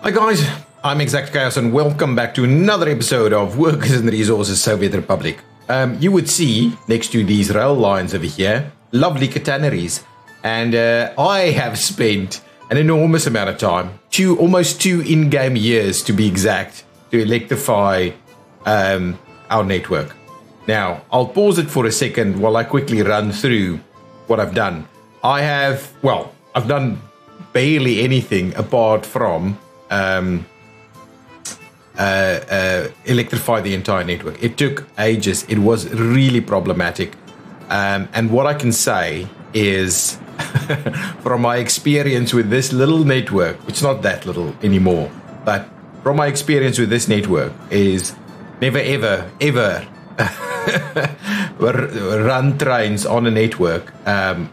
Hi guys, I'm ExactChaos and welcome back to another episode of Workers and Resources Soviet Republic. You would see next to these rail lines over here, lovely catenaries, and I have spent an enormous amount of time, almost 2 in-game years to be exact, to electrify our network. Now, I'll pause it for a second while I quickly run through what I've done. I've done barely anything apart from electrify the entire network. It took ages. It was really problematic. And what I can say is, from my experience with this little network, it's not that little anymore, but from my experience with this network is never, ever, ever run trains on a network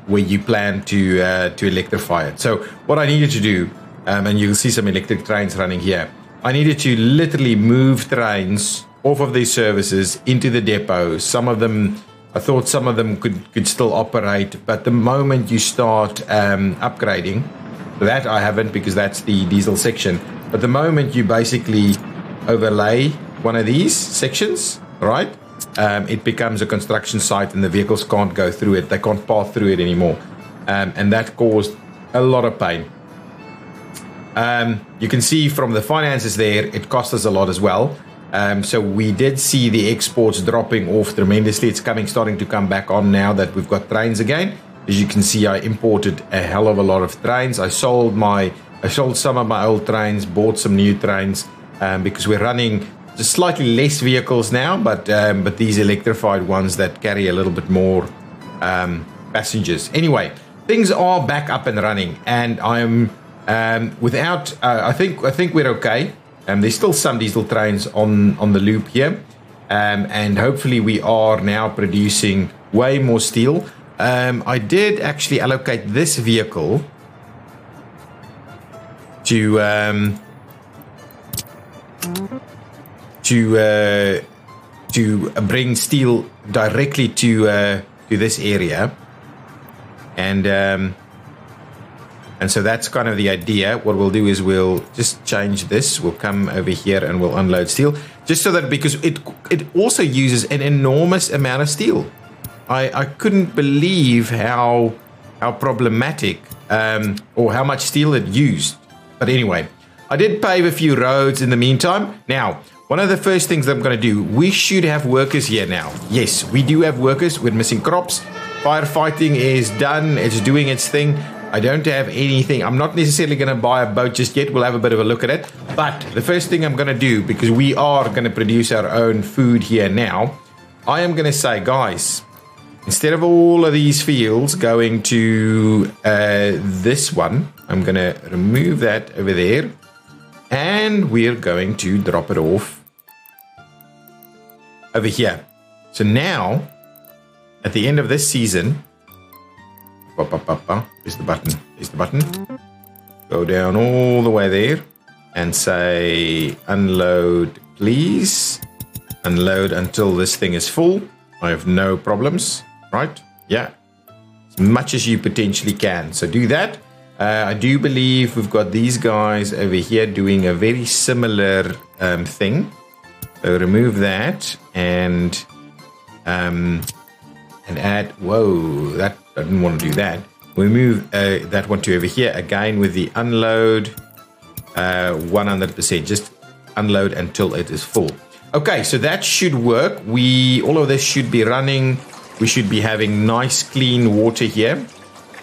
where you plan to electrify it. So what I needed to do, and you'll see some electric trains running here, I needed to literally move trains off of these services into the depot. Some of them, I thought some of them could still operate, but the moment you start upgrading, that I haven't because that's the diesel section, but the moment you basically overlay one of these sections, right, it becomes a construction site and the vehicles can't go through it. They can't pass through it anymore. And that caused a lot of pain. You can see from the finances there, it cost us a lot as well. So we did see the exports dropping off tremendously. It's starting to come back on now that we've got trains again. As you can see, I imported a hell of a lot of trains. I sold some of my old trains, bought some new trains, because we're running just slightly less vehicles now, but these electrified ones that carry a little bit more passengers. Anyway, things are back up and running, and I'm I think we're okay. There's still some diesel trains on the loop here, and hopefully we are now producing way more steel. I did actually allocate this vehicle to bring steel directly to this area, and so that's kind of the idea. What we'll do is we'll just change this. We'll come over here and we'll unload steel, just so that, because it also uses an enormous amount of steel. I couldn't believe how problematic or how much steel it used. But anyway, I did pave a few roads in the meantime. Now, one of the first things I'm going to do, we should have workers here now. Yes, we do have workers. We're missing crops. Firefighting is done. It's doing its thing. I don't have anything. I'm not necessarily going to buy a boat just yet. We'll have a bit of a look at it. But the first thing I'm going to do, because we are going to produce our own food here now, I am going to say, guys, instead of all of these fields going to this one, I'm going to remove that over there. And we're going to drop it off over here. So now, at the end of this season, is the button. Go down all the way there and say unload, please. Unload until this thing is full. I have no problems, right? Yeah, as much as you potentially can. So do that. I do believe we've got these guys over here doing a very similar thing. So remove that and add, whoa, that I didn't want to do that. We move that one to over here again with the unload 100%. Just unload until it is full. Okay, so that should work. All of this should be running. We should be having nice clean water here.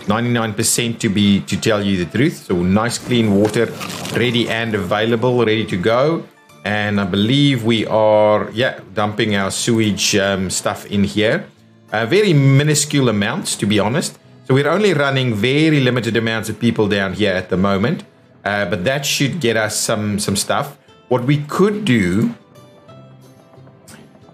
99% to tell you the truth. So nice clean water, ready and available, ready to go. And I believe we are, dumping our sewage stuff in here. Very minuscule amounts, to be honest. So we're only running very limited amounts of people down here at the moment. But that should get us some stuff. What we could do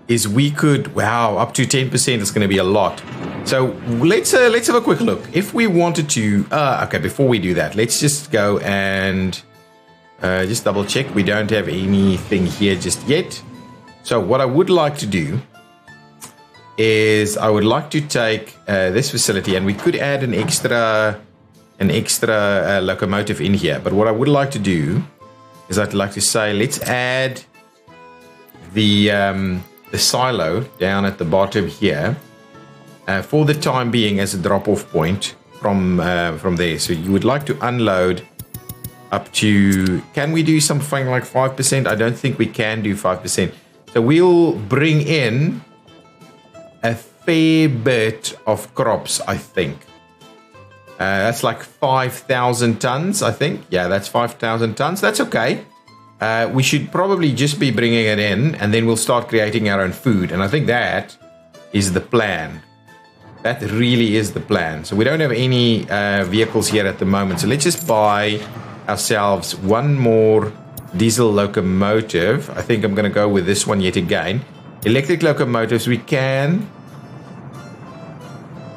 is we could, wow, up to 10% is going to be a lot. So let's have a quick look. If we wanted to, okay, before we do that, let's just go and just double check. We don't have anything here just yet. So what I would like to do is I would like to take this facility, and we could add an extra locomotive in here. But what I would like to do is I'd like to say, let's add the silo down at the bottom here for the time being as a drop-off point from there. So you would like to unload up to, can we do something like 5%? I don't think we can do 5%. So we'll bring in a fair bit of crops, I think. That's like 5,000 tons, I think. Yeah, that's 5,000 tons. That's okay. We should probably just be bringing it in, and then we'll start creating our own food. And I think that is the plan. That really is the plan. So we don't have any vehicles here at the moment. So let's just buy ourselves one more diesel locomotive. I think I'm going to go with this one yet again. Electric locomotives, we can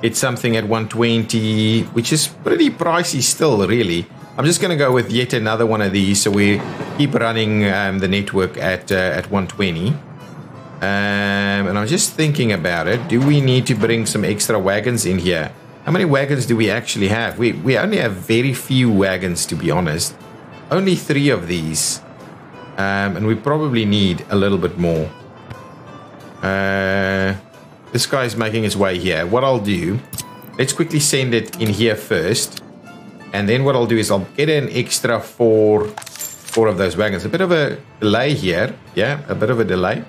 get something at 120, which is pretty pricey still, really. I'm just going to go with yet another one of these, so we keep running the network at 120. And I'm just thinking about it. Do we need to bring some extra wagons in here? How many wagons do we actually have? We only have very few wagons, to be honest. Only 3 of these. And we probably need a little bit more. This guy is making his way here. What I'll do, let's quickly send it in here first. And then what I'll do is I'll get an extra 4 of those wagons. A bit of a delay here. Yeah, a bit of a delay.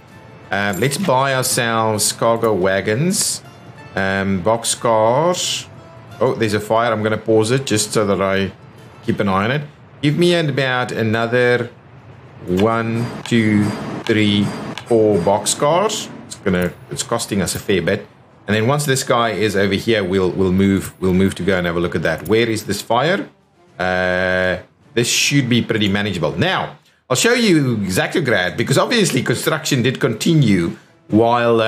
Let's buy ourselves cargo wagons. Box cars. Oh, there's a fire. I'm going to pause it just so that I keep an eye on it. Give me about another 1, 2, 3, 4 box cars. It's costing us a fair bit. And then once this guy is over here, we'll move to go and have a look at that. Where is this fire? This should be pretty manageable. Now, I'll show you ExactChaos, because obviously construction did continue while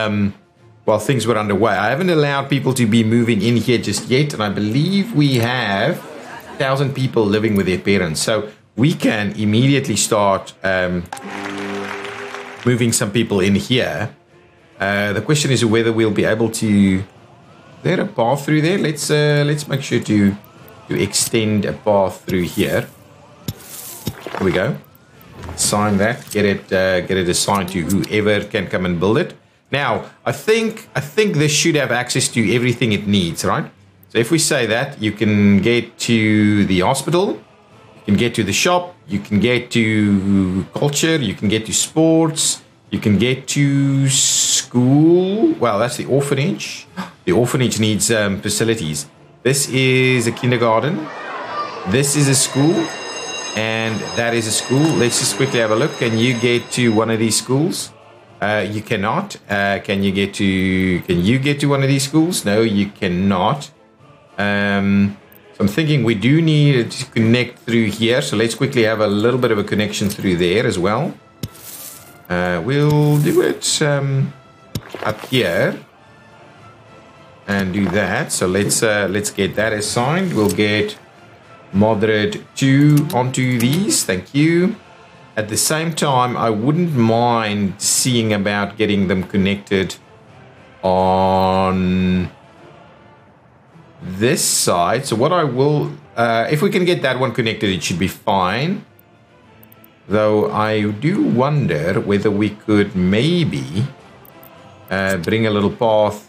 things were underway. I haven't allowed people to be moving in here just yet, and I believe we have 1,000 people living with their parents. So we can immediately start moving some people in here. The question is whether we'll be able to. Is there a path through there? Let's make sure to extend a path through here. Here we go. Assign that. Get it assigned to whoever can come and build it. Now, I think this should have access to everything it needs, right? So if we say that, you can get to the hospital, you can get to the shop, you can get to culture, you can get to sports. You can get to school. Well, that's the orphanage. The orphanage needs facilities. This is a kindergarten. This is a school. And that is a school. Let's just quickly have a look. Can you get to one of these schools? You cannot. Can you get to one of these schools? No, you cannot. So I'm thinking we do need to connect through here. So let's quickly have a little bit of a connection through there as well. We'll do it up here and do that. So let's get that assigned. We'll get moderate 2 onto these. Thank you. At the same time, I wouldn't mind seeing about getting them connected on this side. So what I will, if we can get that one connected, it should be fine. Though I do wonder whether we could maybe bring a little path.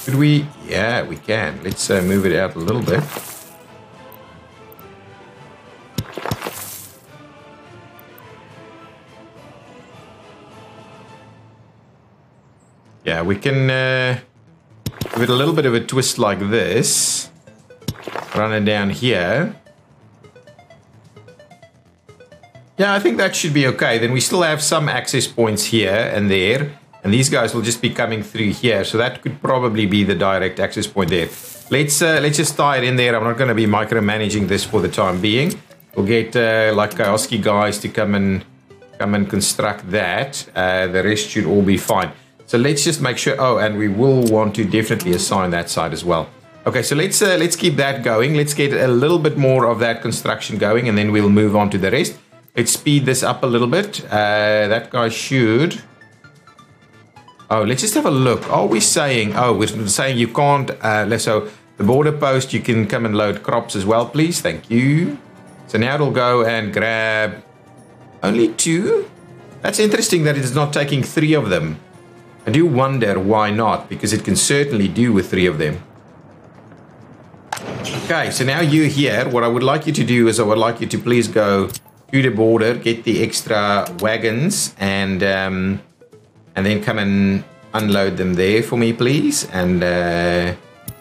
Could we? Yeah, we can. Let's move it out a little bit. Yeah, we can give it a little bit of a twist like this. Run it down here. Yeah, I think that should be okay. Then we still have some access points here and there. And these guys will just be coming through here. So that could probably be the direct access point there. Let's just tie it in there. I'm not going to be micromanaging this for the time being. We'll get like Kioski guys to come and construct that. The rest should all be fine. So let's just make sure. Oh, and we will want to definitely assign that side as well. Okay, so let's keep that going. Let's get a little bit more of that construction going, and then we'll move on to the rest. Let's speed this up a little bit. That guy should. Oh, let's just have a look. Are we saying? Oh, we're saying you can't. So the border post, you can come and load crops as well, please. Thank you. So now it'll go and grab only 2. That's interesting that it is not taking 3 of them. I do wonder why not, because it can certainly do with 3 of them. Okay, so now you're here. What I would like you to do is I would like you to please go to the border, get the extra wagons, and then come and unload them there for me, please. And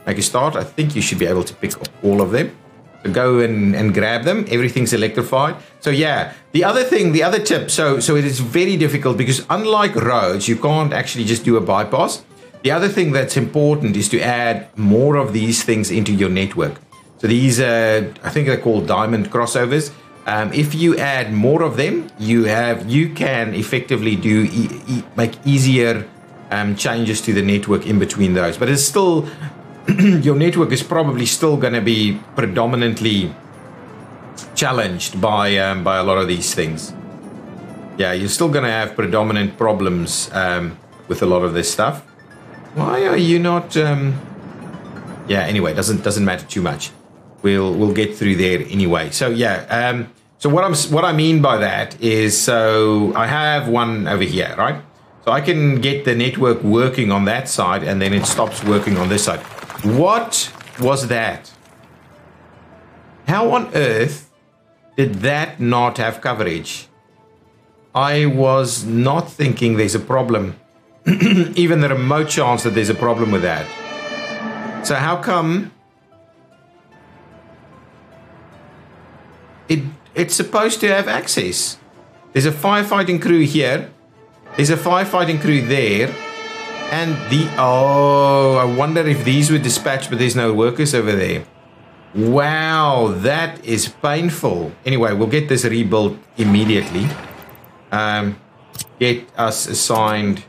make a start. I think you should be able to pick up all of them. So go and grab them. Everything's electrified. So yeah, the other tip, so it is very difficult because unlike roads, you can't actually just do a bypass. The other thing that's important is to add more of these things into your network. So these, I think they're called diamond crossovers. If you add more of them, you can effectively make easier changes to the network in between those. But it's still, your network is probably still going to be predominantly challenged by a lot of these things. Yeah, you're still going to have predominant problems with a lot of this stuff. Why are you not? Yeah. Anyway, doesn't matter too much. We'll get through there anyway. So yeah. So what I mean by that is, so I have one over here, right? So I can get the network working on that side, and then it stops working on this side. What was that? How on earth did that not have coverage? I was not thinking there's a problem. Even the remote chance that there's a problem with that. So how come it's supposed to have access? There's a firefighting crew here. There's a firefighting crew there. And I wonder if these were dispatched, but there's no workers over there. Wow, that is painful. Anyway, we'll get this rebuilt immediately. Get us assigned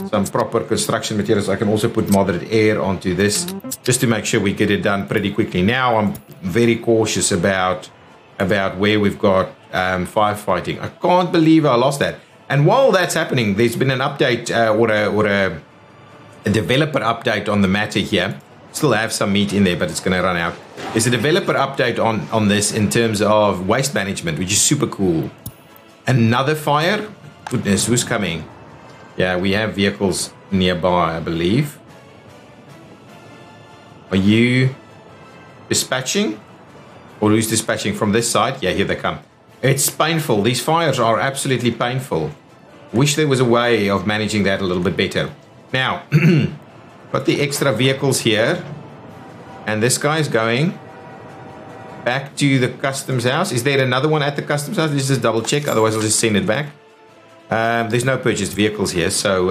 some proper construction materials. I can also put moderate air onto this just to make sure we get it done pretty quickly. Now I'm very cautious about where we've got firefighting. I can't believe I lost that. And while that's happening, there's been an update or a developer update on the matter here. Still have some meat in there, but it's going to run out. There's a developer update on this in terms of waste management, which is super cool. Another fire? Goodness, who's coming? Yeah, we have vehicles nearby, I believe. Are you dispatching? Or who's dispatching from this side? Yeah, here they come. It's painful. These fires are absolutely painful. Wish there was a way of managing that a little bit better. Now, got the extra vehicles here. And this guy's going back to the customs house. Is there another one at the customs house? Let's just double check. Otherwise, I'll just send it back. There's no purchased vehicles here. So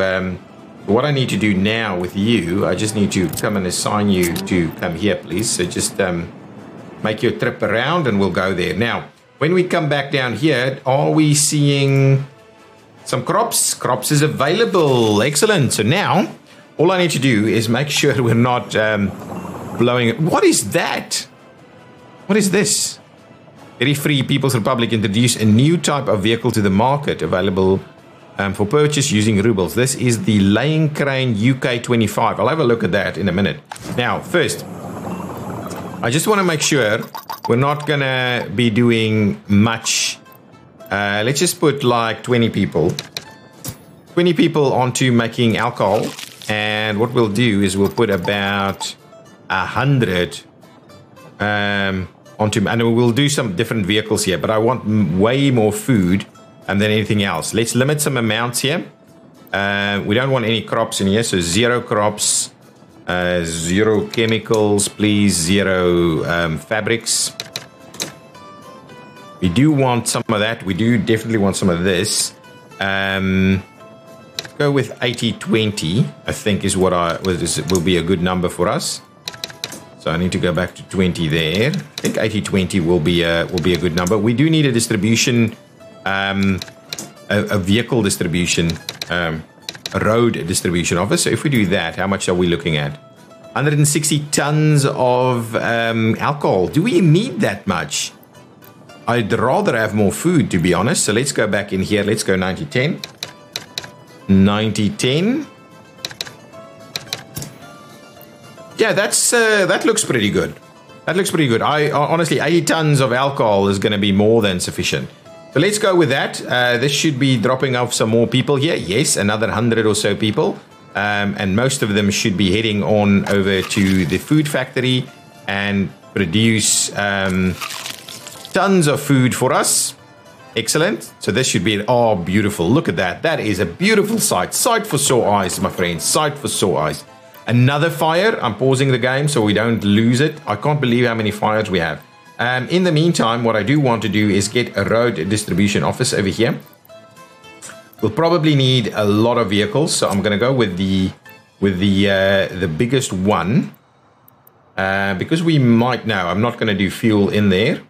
what I need to do now with you, I just need to come and assign you to come here, please. So just make your trip around and we'll go there. Now, when we come back down here, are we seeing some crops? Crops is available. Excellent. So now, all I need to do is make sure we're not blowing it. What is that? What is this? Very Free People's Republic introduced a new type of vehicle to the market available for purchase using rubles. This is the Laying Crane UK 25. I'll have a look at that in a minute. Now, first, I just want to make sure we're not going to be doing much. Let's just put like 20 people. 20 people onto making alcohol. And what we'll do is we'll put about 100 onto, and we'll do some different vehicles here, but I want way more food than anything else. Let's limit some amounts here. We don't want any crops in here, so 0 crops, 0 chemicals, please, 0 fabrics. We do want some of that. We do definitely want some of this. Go with 80-20, I think is what will be a good number for us. So I need to go back to 20 there. I think 80-20 will be a good number. We do need a distribution, a vehicle distribution, a road distribution office. So if we do that, how much are we looking at? 160 tons of alcohol. Do we need that much? I'd rather have more food, to be honest. So let's go back in here. Let's go 90-10. 90-10. Yeah, that looks pretty good. That looks pretty good. I honestly, 80 tons of alcohol is going to be more than sufficient. So let's go with that. This should be dropping off some more people here. Yes, another 100 or so people. And most of them should be heading on over to the food factory and produce tons of food for us. Excellent. So this should be, oh, beautiful. Look at that. That is a beautiful sight. Sight for sore eyes, my friends. Sight for sore eyes. Another fire. I'm pausing the game so we don't lose it. I can't believe how many fires we have. In the meantime, what I do want to do is get a road distribution office over here. We'll probably need a lot of vehicles, so I'm going to go with the biggest one. Because we might now, I'm not going to do fuel in there.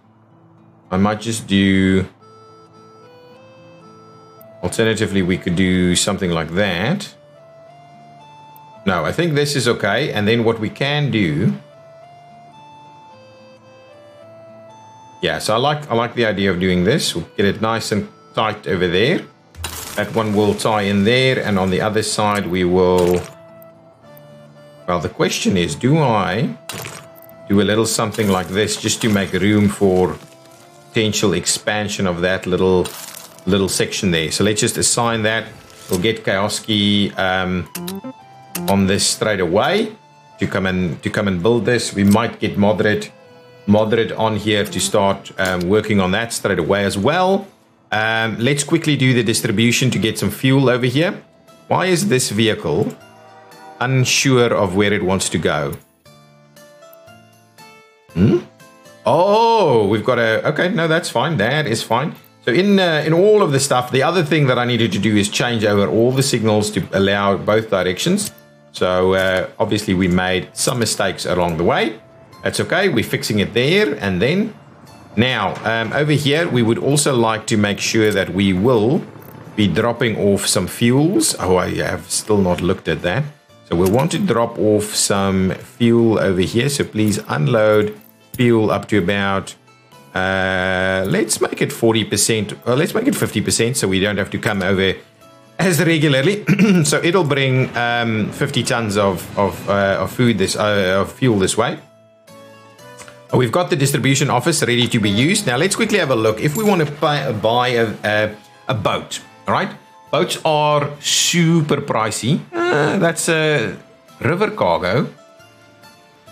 I might just do... Alternatively, we could do something like that. No, I think this is okay. And then what we can do... Yeah, so I like the idea of doing this. We'll get it nice and tight over there. That one will tie in there. And on the other side, we will... Well, the question is, do I do a little something like this just to make room for potential expansion of that little section there? So let's just assign that. We'll get Kioski on this straight away to come and build this. We might get moderate on here to start working on that straight away as well. Let's quickly do the distribution to get some fuel over here. Why is this vehicle unsure of where it wants to go? Oh, we've got a... Okay, no, that's fine. That is fine. So in all of the stuff, the other thing that I needed to do is change over all the signals to allow both directions. So obviously we made some mistakes along the way. That's okay. We're fixing it there. And then now over here, we would also like to make sure that we will be dropping off some fuels. Oh, I have still not looked at that. So we'll want to drop off some fuel over here. So please unload fuel up to about... let's make it 40%. Let's make it 50% so we don't have to come over as regularly. So it'll bring 50 tons of food of fuel this way. We've got the distribution office ready to be used. Now let's quickly have a look. If we want to buy a boat, all right? Boats are super pricey. That's a river cargo.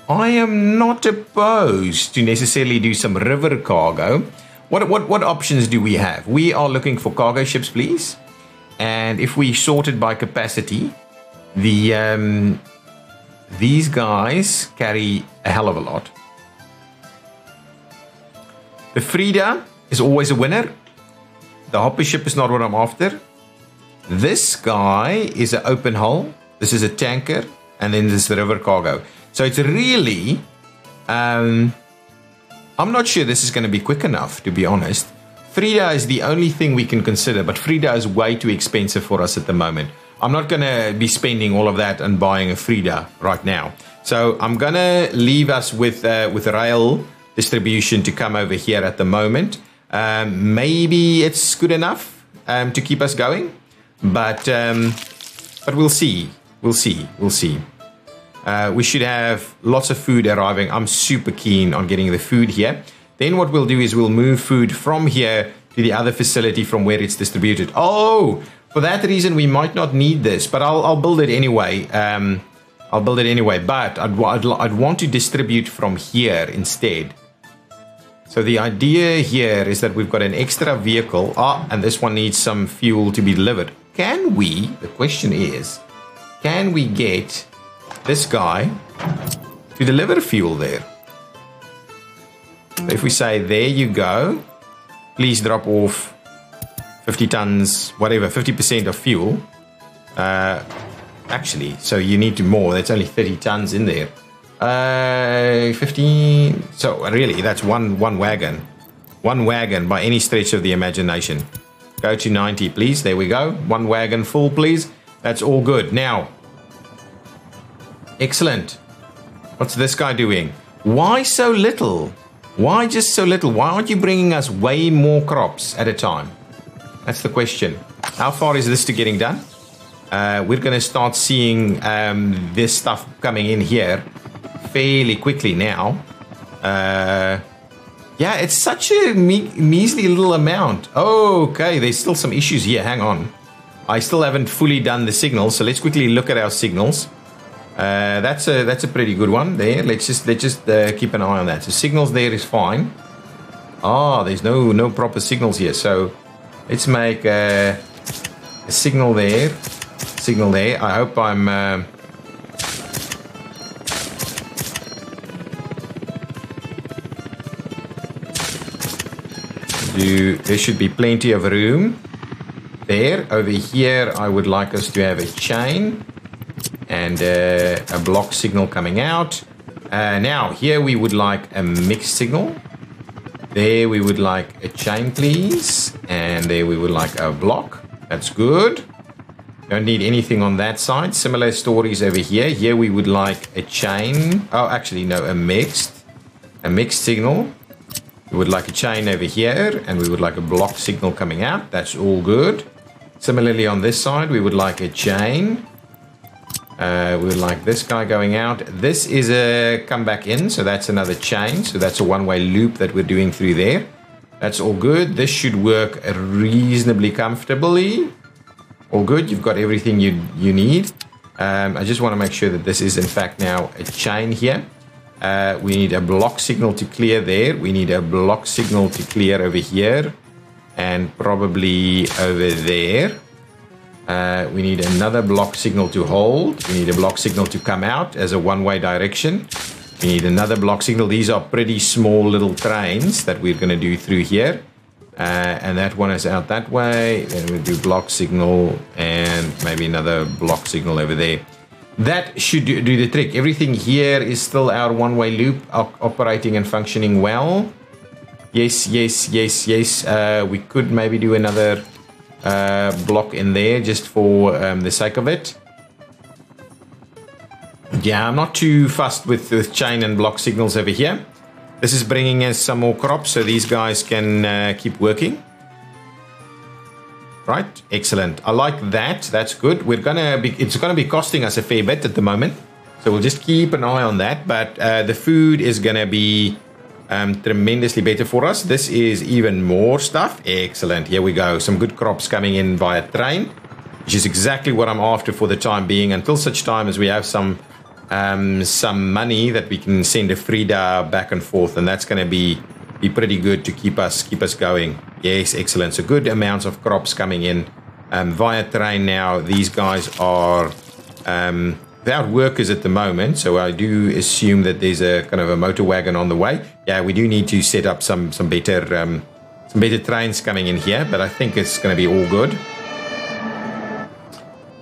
I am not opposed to necessarily do some river cargo. What options do we have? We are looking for cargo ships, please. And if we sort it by capacity, these guys carry a hell of a lot. The Frida is always a winner. The hopper ship is not what I'm after. This guy is an open hull. This is a tanker. And then this is the river cargo. So it's really, I'm not sure this is going to be quick enough, to be honest. Frida is the only thing we can consider, but Frida is way too expensive for us at the moment. I'm not going to be spending all of that and buying a Frida right now. So I'm going to leave us with rail distribution to come over here at the moment. Maybe it's good enough to keep us going, but we'll see. We'll see. We should have lots of food arriving. I'm super keen on getting the food here. Then what we'll do is we'll move food from here to the other facility from where it's distributed. Oh, for that reason, we might not need this, but I'll build it anyway. I'll build it anyway, but I'd want to distribute from here instead. So the idea here is that we've got an extra vehicle. And this one needs some fuel to be delivered. Can we, the question is, can we get this guy to deliver fuel there? So if we say, there you go, please drop off 50 tons, whatever, 50% of fuel. Actually, so you need to more. That's only 30 tons in there. 15. So really, that's one wagon. One wagon by any stretch of the imagination. Go to 90, please. There we go. One wagon full, please. That's all good. Now, excellent. What's this guy doing? Why so little? Why just so little? Why aren't you bringing us way more crops at a time? That's the question. How far is this to getting done? We're going to start seeing this stuff coming in here fairly quickly now. Yeah, it's such a measly little amount. Okay, there's still some issues here. Hang on. I still haven't fully done the signals, so let's quickly look at our signals. That's a pretty good one there. Let's just keep an eye on that. So signals there is fine. There's no proper signals here. So let's make a signal there. Signal there. I hope I'm. There should be plenty of room there. Over here, I would like us to have a chain and a block signal coming out. Now, here we would like a mixed signal. There we would like a chain, please. And there we would like a block. That's good. Don't need anything on that side. Similar stories over here. Here we would like a chain. Oh, actually, no, a mixed signal. We would like a chain over here, and we would like a block signal coming out. That's all good. Similarly, on this side, we would like a chain. We would like this guy going out. This is a come back in, so that's another chain. So that's a one-way loop that we're doing through there. That's all good. This should work reasonably comfortably. All good. You've got everything you need. I just want to make sure that this is, in fact, now a chain here. We need a block signal to clear there. We need a block signal to clear over here. And probably over there. We need another block signal to hold. We need a block signal to come out as a one-way direction. We need another block signal. These are pretty small little trains that we're going to do through here. And that one is out that way. Then we'll do block signal and maybe another block signal over there. That should do the trick. Everything here is still our one-way loop operating and functioning well. Yes. We could maybe do another block in there just for the sake of it. Yeah, I'm not too fussed with chain and block signals over here. This is bringing us some more crops so these guys can keep working. Right, excellent. I like that. That's good. It's gonna be costing us a fair bit at the moment, so we'll just keep an eye on that. But the food is gonna be tremendously better for us. This is even more stuff. Excellent. Here we go. Some good crops coming in via train, which is exactly what I'm after for the time being. Until such time as we have some money that we can send a Frida back and forth, and that's gonna be pretty good to keep us going. Yes, excellent. So good amounts of crops coming in via train now. These guys are without workers at the moment, so I do assume that there's a kind of a motor wagon on the way. Yeah, we do need to set up some better trains coming in here, but I think it's going to be all good.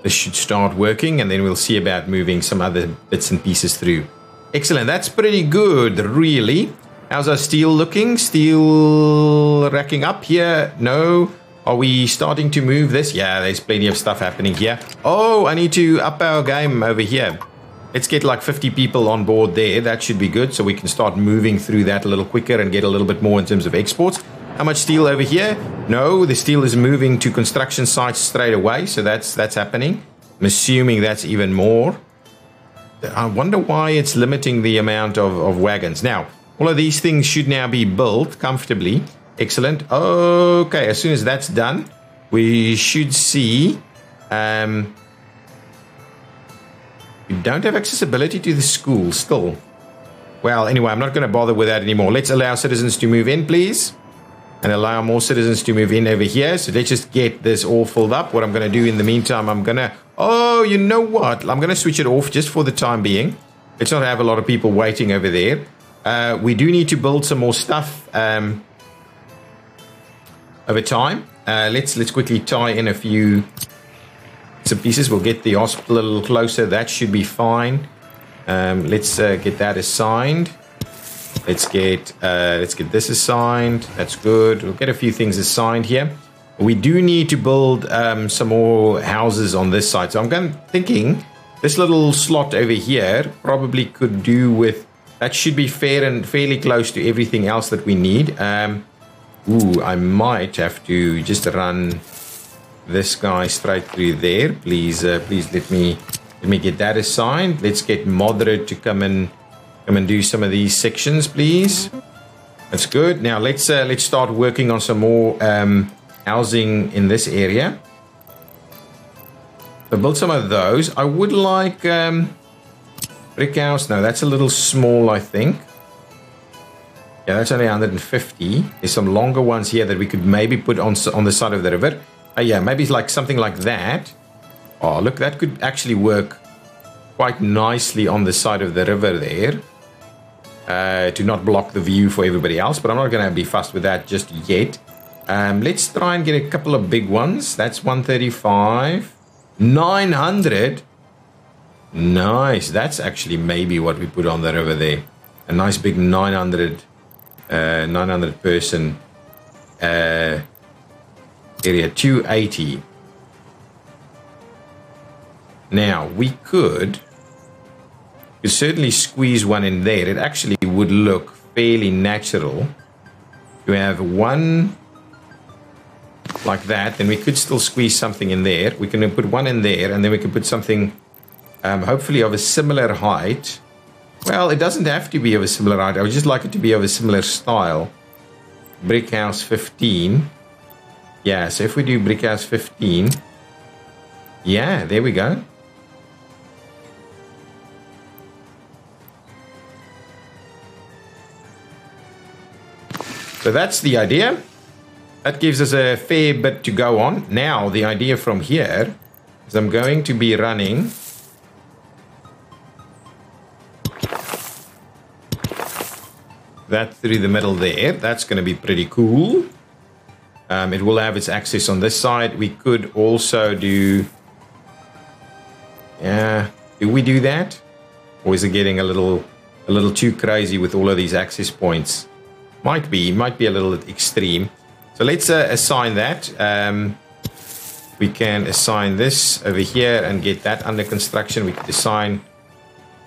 This should start working, and then we'll see about moving some other bits and pieces through. Excellent. That's pretty good, really. How's our steel looking? Steel racking up here? No. Are we starting to move this? Yeah, there's plenty of stuff happening here. Oh, I need to up our game over here. Let's get like 50 people on board there. That should be good, so we can start moving through that a little quicker and get a little bit more in terms of exports. How much steel over here? No, the steel is moving to construction sites straight away, so that's happening. I'm assuming that's even more. I wonder why it's limiting the amount of wagons. Now, all of these things should now be built comfortably. Excellent. Okay, as soon as that's done, we should see... we don't have accessibility to the school still. Well, anyway, I'm not going to bother with that anymore. Let's allow citizens to move in, please. And allow more citizens to move in over here. So let's just get this all filled up. What I'm going to do in the meantime, I'm going to... Oh, you know what? I'm going to switch it off just for the time being. Let's not have a lot of people waiting over there. We do need to build some more stuff over time. Let's quickly tie in a few some pieces. We'll get the hospital a little closer. That should be fine. Let's get that assigned. Let's get this assigned. That's good. We'll get a few things assigned here. We do need to build some more houses on this side. So I'm thinking this little slot over here probably could do with... That should be fair and fairly close to everything else that we need. I might have to just run this guy straight through there. Please let me get that assigned. Let's get moderate to come and Come and do some of these sections, please. That's good. Now let's start working on some more housing in this area. So build some of those. I would like brick house. No, that's a little small, I think. Yeah, that's only 150. There's some longer ones here that we could maybe put on the side of the river. Yeah, maybe it's like something like that. Oh, look, that could actually work quite nicely on the side of the river there. To not block the view for everybody else, but I'm not going to be fussed with that just yet. Let's try and get a couple of big ones. That's 135. 900. Nice. That's actually maybe what we put on the river there. A nice big 900 person area. 280. Now we could certainly squeeze one in there. It actually would look fairly natural to have one like that. Then we could still squeeze something in there. We can put one in there, and then we can put something hopefully of a similar height. Well, it doesn't have to be of a similar height. I would just like it to be of a similar style. Brick house 15. Yeah, so if we do brick house 15. Yeah, there we go. So that's the idea. That gives us a fair bit to go on. Now, the idea from here is I'm going to be running that through the middle there. That's going to be pretty cool. It will have its access on this side. We could also do... do we do that? Or is it getting a little too crazy with all of these access points? Might be a little extreme. So let's assign that. We can assign this over here and get that under construction. We could assign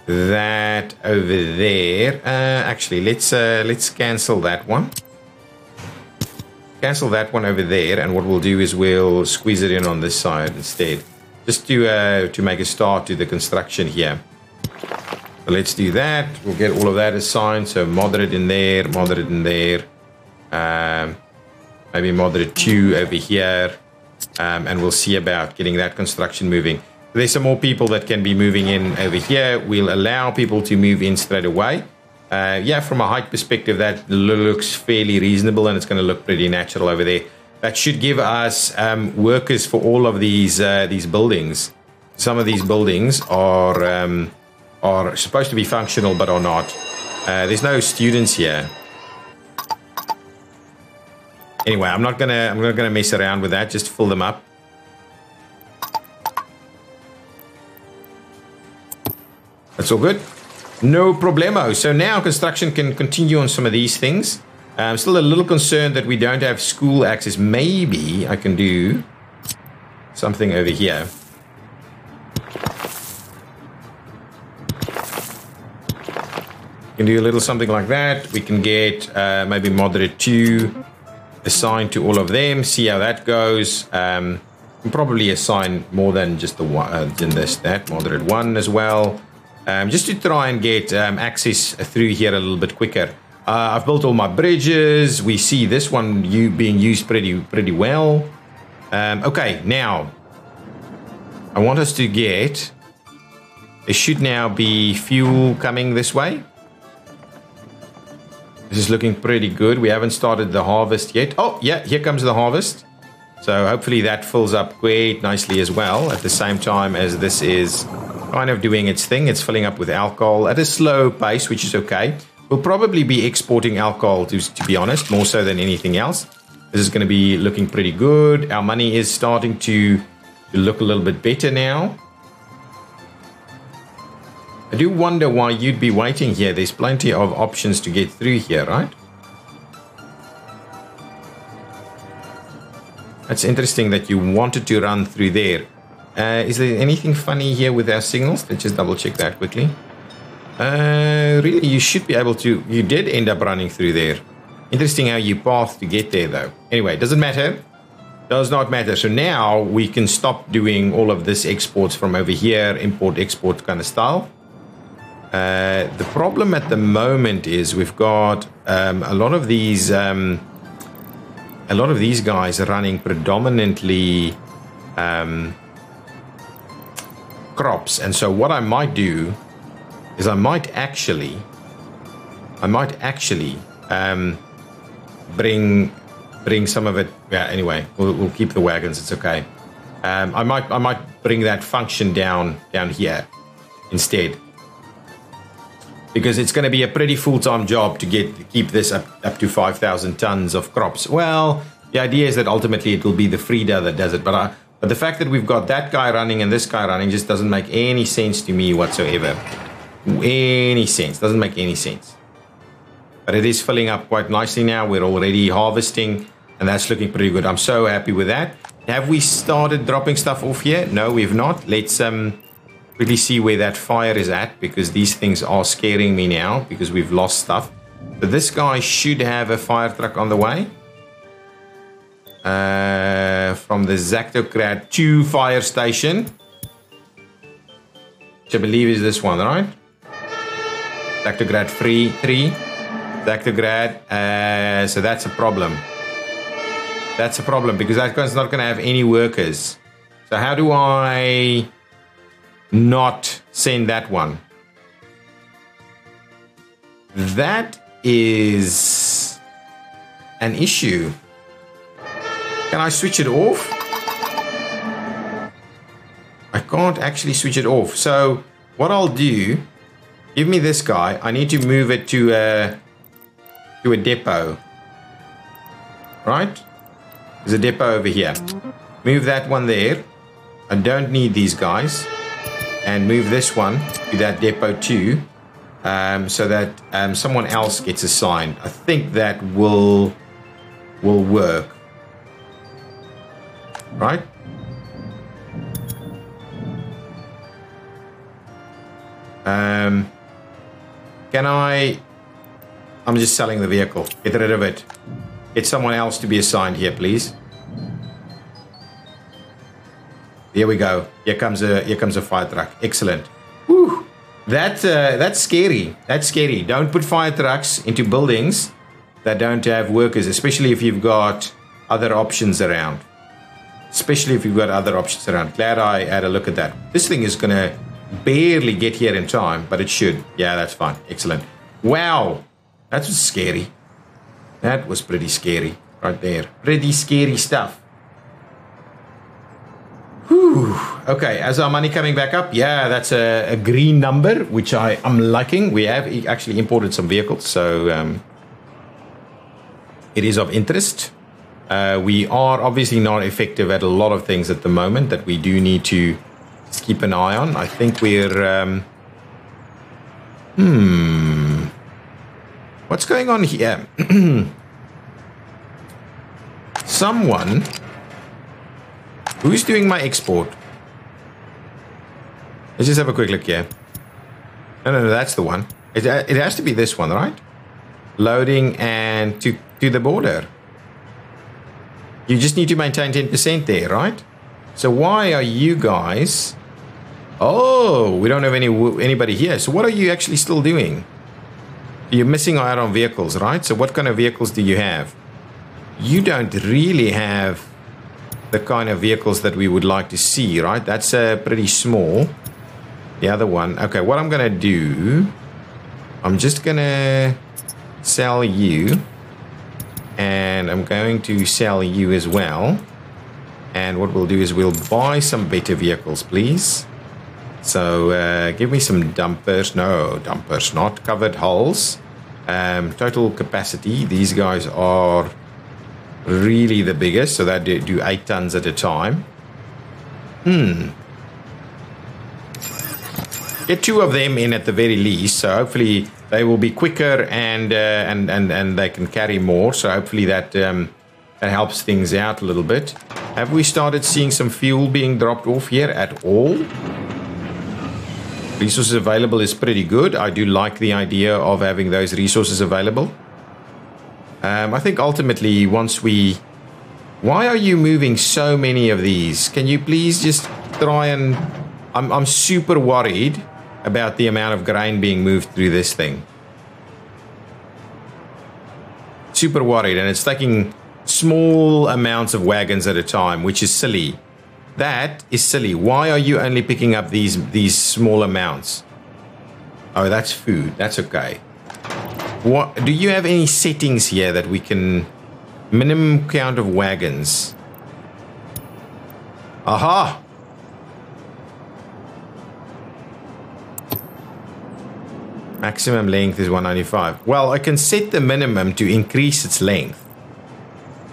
that over there. Actually, let's cancel that one. Cancel that one over there, and what we'll do is we'll squeeze it in on this side instead, just to make a start to the construction here. So let's do that. We'll get all of that assigned. So moderate in there, moderate in there. Maybe moderate 2 over here. And we'll see about getting that construction moving. There's some more people that can be moving in over here. We'll allow people to move in straight away. Yeah, from a height perspective, that looks fairly reasonable, and it's going to look pretty natural over there. That should give us workers for all of these buildings. Some of these buildings are supposed to be functional, but are not. There's no students here. Anyway, I'm not gonna mess around with that. Just fill them up. That's all good. No problemo. So now construction can continue on some of these things. I'm still a little concerned that we don't have school access. Maybe I can do something over here. We can do a little something like that. We can get maybe moderate 2 assigned to all of them. See how that goes. Probably assign more than just the one, that moderate 1 as well. Just to try and get access through here a little bit quicker. I've built all my bridges. We see this one being used pretty well. Okay, now I want us to get. There should now be fuel coming this way. This is looking pretty good. We haven't started the harvest yet. Oh, yeah, here comes the harvest. So hopefully that fills up quite nicely as well at the same time as this is kind of doing its thing. It's filling up with alcohol at a slow pace, which is okay. We'll probably be exporting alcohol, to be honest, more so than anything else. This is going to be looking pretty good. Our money is starting to look a little bit better now. I do wonder why you'd be waiting here. There's plenty of options to get through here, right? That's interesting that you wanted to run through there. Is there anything funny here with our signals? Let's just double check that quickly. Really, you should be able to. You did end up running through there. Interesting how you path to get there, though. Anyway, doesn't matter. Does not matter. So now we can stop doing all of this exports from over here, import, export kind of style. The problem at the moment is we've got a lot of these guys running predominantly crops, and so what I might do is I might actually bring some of it. Yeah. Anyway, we'll keep the wagons. It's okay. I might bring that function down here instead, because it's going to be a pretty full-time job to keep this up to 5,000 tons of crops. Well, the idea is that ultimately it will be the Frida that does it, but the fact that we've got that guy running and this guy running just doesn't make any sense to me whatsoever. Any sense. Doesn't make any sense. But it is filling up quite nicely now. We're already harvesting, and that's looking pretty good. I'm so happy with that. Have we started dropping stuff off here? No, we've not. Let's quickly see where that fire is at, because these things are scaring me now because we've lost stuff. But this guy should have a fire truck on the way. From the ExactChaos 2 fire station, which I believe is this one, right? ExactChaos 3. ExactChaos, so that's a problem. That's a problem, because that guy's not going to have any workers. So how do I not send that one? That is an issue. Can I switch it off? I can't actually switch it off. So what I'll do, give me this guy. I need to move it to a depot. Right? There's a depot over here. Move that one there. I don't need these guys. And move this one to that depot too. So that someone else gets assigned. I think that will work. Right? Can I'm just selling the vehicle. Get rid of it. Get someone else to be assigned here, please. There we go. Here comes a fire truck. Excellent. Whew. That's scary. That's scary. Don't put fire trucks into buildings that don't have workers, especially if you've got other options around. Glad I had a look at that. This thing is going to barely get here in time, but it should. Yeah, that's fine. Excellent. Wow. That was scary. That was pretty scary right there. Pretty scary stuff. Whew. Okay, as our money coming back up, yeah, that's a green number, which I'm liking. We have actually imported some vehicles, so it is of interest. We are obviously not effective at a lot of things at the moment that we do need to just keep an eye on. I think we're... What's going on here? Someone... Who's doing my export? Let's just have a quick look here. No, that's the one. It has to be this one, right? Loading and to the border. You just need to maintain 10% there, right? So why are you guys... Oh, we don't have anybody here. So what are you actually still doing? You're missing out on vehicles, right? So what kind of vehicles do you have? You don't really have the kind of vehicles that we would like to see, right? That's pretty small. The other one. Okay, what I'm going to do... I'm just going to sell you. And I'm going to sell you as well. And what we'll do is we'll buy some better vehicles, please. So give me some dumpers. No, dumpers, not covered hulls. Total capacity. These guys are really the biggest. So they do 8 tons at a time. Get 2 of them in at the very least. So hopefully they will be quicker and they can carry more. So hopefully that helps things out a little bit. Have we started seeing some fuel being dropped off here at all? Resources available is pretty good. I do like the idea of having those resources available. I think ultimately once we... Why are you moving so many of these? Can you please just try and... I'm super worried about the amount of grain being moved through this thing. Super worried, and it's taking small amounts of wagons at a time, which is silly. That is silly. Why are you only picking up these small amounts? Oh, that's food. That's okay. What do you have any settings here that we can minimum count of wagons? Aha! Maximum length is 195. Well, I can set the minimum to increase its length.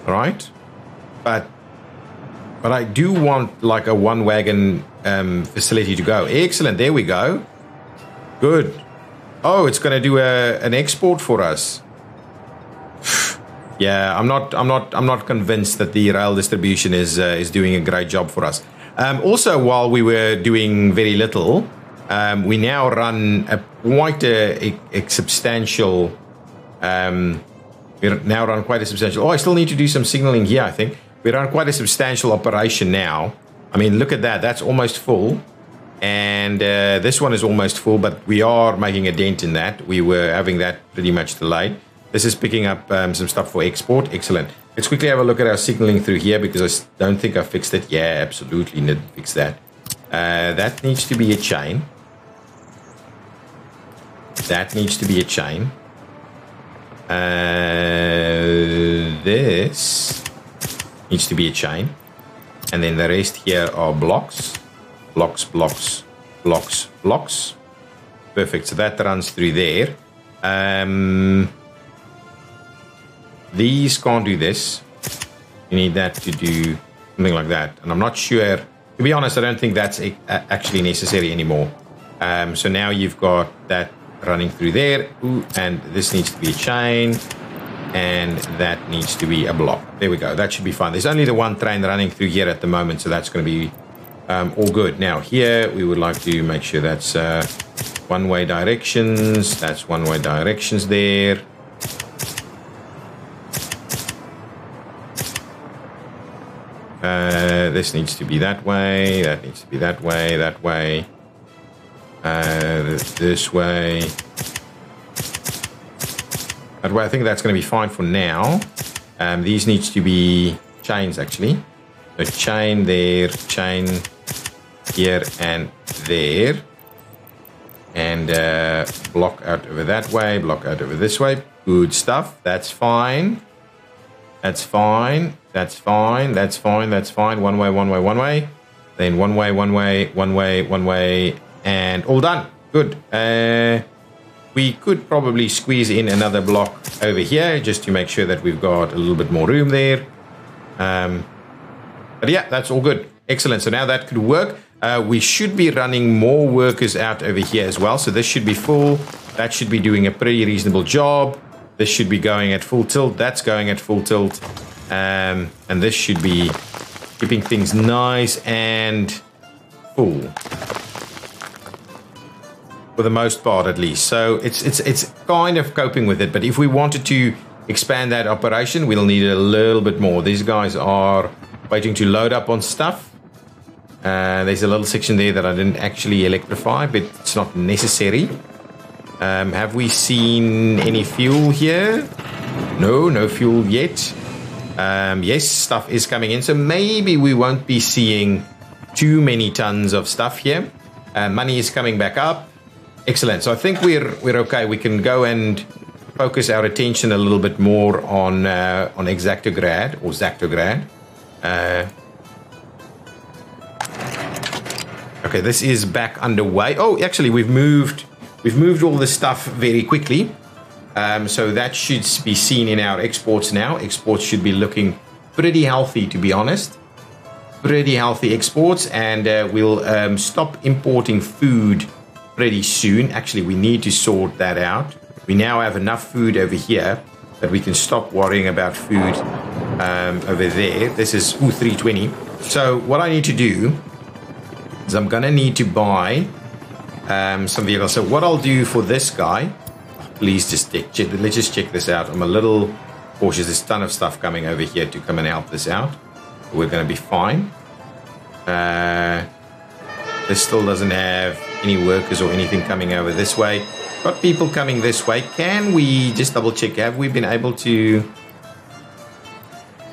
Right? But I do want like a one wagon facility to go. Excellent. There we go. Good. Oh, it's going to do an export for us. Yeah, I'm not convinced that the rail distribution is doing a great job for us. Also, while we were doing very little, we now run quite a substantial. We now run quite a substantial. Oh, I still need to do some signaling here. I think we run quite a substantial operation now. I mean, look at that. That's almost full. And this one is almost full, but we are making a dent in that. We were having that pretty much delayed. This is picking up some stuff for export. Excellent. Let's quickly have a look at our signaling through here because I don't think I fixed it. Yeah, absolutely didn't fix that. That needs to be a chain. That needs to be a chain. This needs to be a chain. And then the rest here are blocks. Blocks, blocks, blocks, blocks. Perfect. So that runs through there. These can't do this. You need that to do something like that. And I'm not sure. To be honest, I don't think that's actually necessary anymore. So now you've got that running through there. Ooh, and this needs to be a chain. And that needs to be a block. There we go. That should be fine. There's only the one train running through here at the moment. So that's going to be all good. Now here we would like to make sure that's one-way directions. That's one-way directions there. This needs to be that way. That needs to be that way. That way. This way. That way. I think that's going to be fine for now. These needs to be chains actually. A chain there, chain here and there. And block out over that way, block out over this way. Good stuff. That's fine. That's fine. That's fine. That's fine. That's fine. One way, one way, one way. Then one way, one way, one way, one way. And all done. Good. We could probably squeeze in another block over here just to make sure that we've got a little bit more room there. But yeah, that's all good. Excellent. So now that could work. We should be running more workers out over here as well. So this should be full. That should be doing a pretty reasonable job. This should be going at full tilt. That's going at full tilt. And this should be keeping things nice and full. For the most part, at least. So it's kind of coping with it. But if we wanted to expand that operation, we'll need a little bit more. These guys are waiting to load up on stuff. There's a little section there that I didn't actually electrify, but it's not necessary. Have we seen any fuel here? No fuel yet. Yes, stuff is coming in. So maybe we won't be seeing too many tons of stuff here. Money is coming back up. Excellent. So I think we're okay. We can go and focus our attention a little bit more on Exactograd or Zactograd. Okay, this is back underway. Oh, actually, we've moved all this stuff very quickly. So that should be seen in our exports now. Exports should be looking pretty healthy, to be honest. Pretty healthy exports, and we'll stop importing food pretty soon. Actually, we need to sort that out. We now have enough food over here that we can stop worrying about food over there. This is 320. So what I need to do is I'm going to need to buy some vehicles. So what I'll do for this guy, please just check, let's just check this out. I'm a little cautious. There's a ton of stuff coming over here to come and help this out. We're going to be fine. This still doesn't have any workers or anything coming over this way. Got people coming this way. Can we just double check? Have we been able to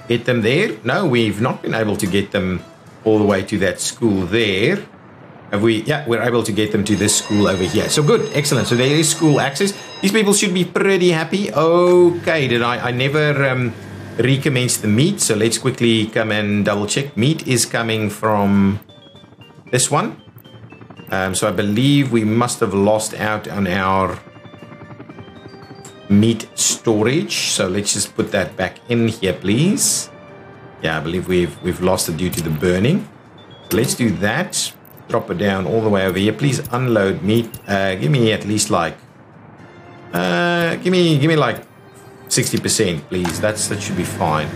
get them there? No, we've not been able to get them all the way to that school there. Have we? Yeah, we're able to get them to this school over here. So good, excellent. So there is school access. These people should be pretty happy. Okay, did I never recommence the meat, so let's quickly come and double check. Meat is coming from this one. So I believe we must have lost out on our meat storage. So let's just put that back in here, please. Yeah, I believe we've lost it due to the burning. Let's do that. Drop it down all the way over here. Please unload meat. Give me at least like give me like 60%, please. That should be fine.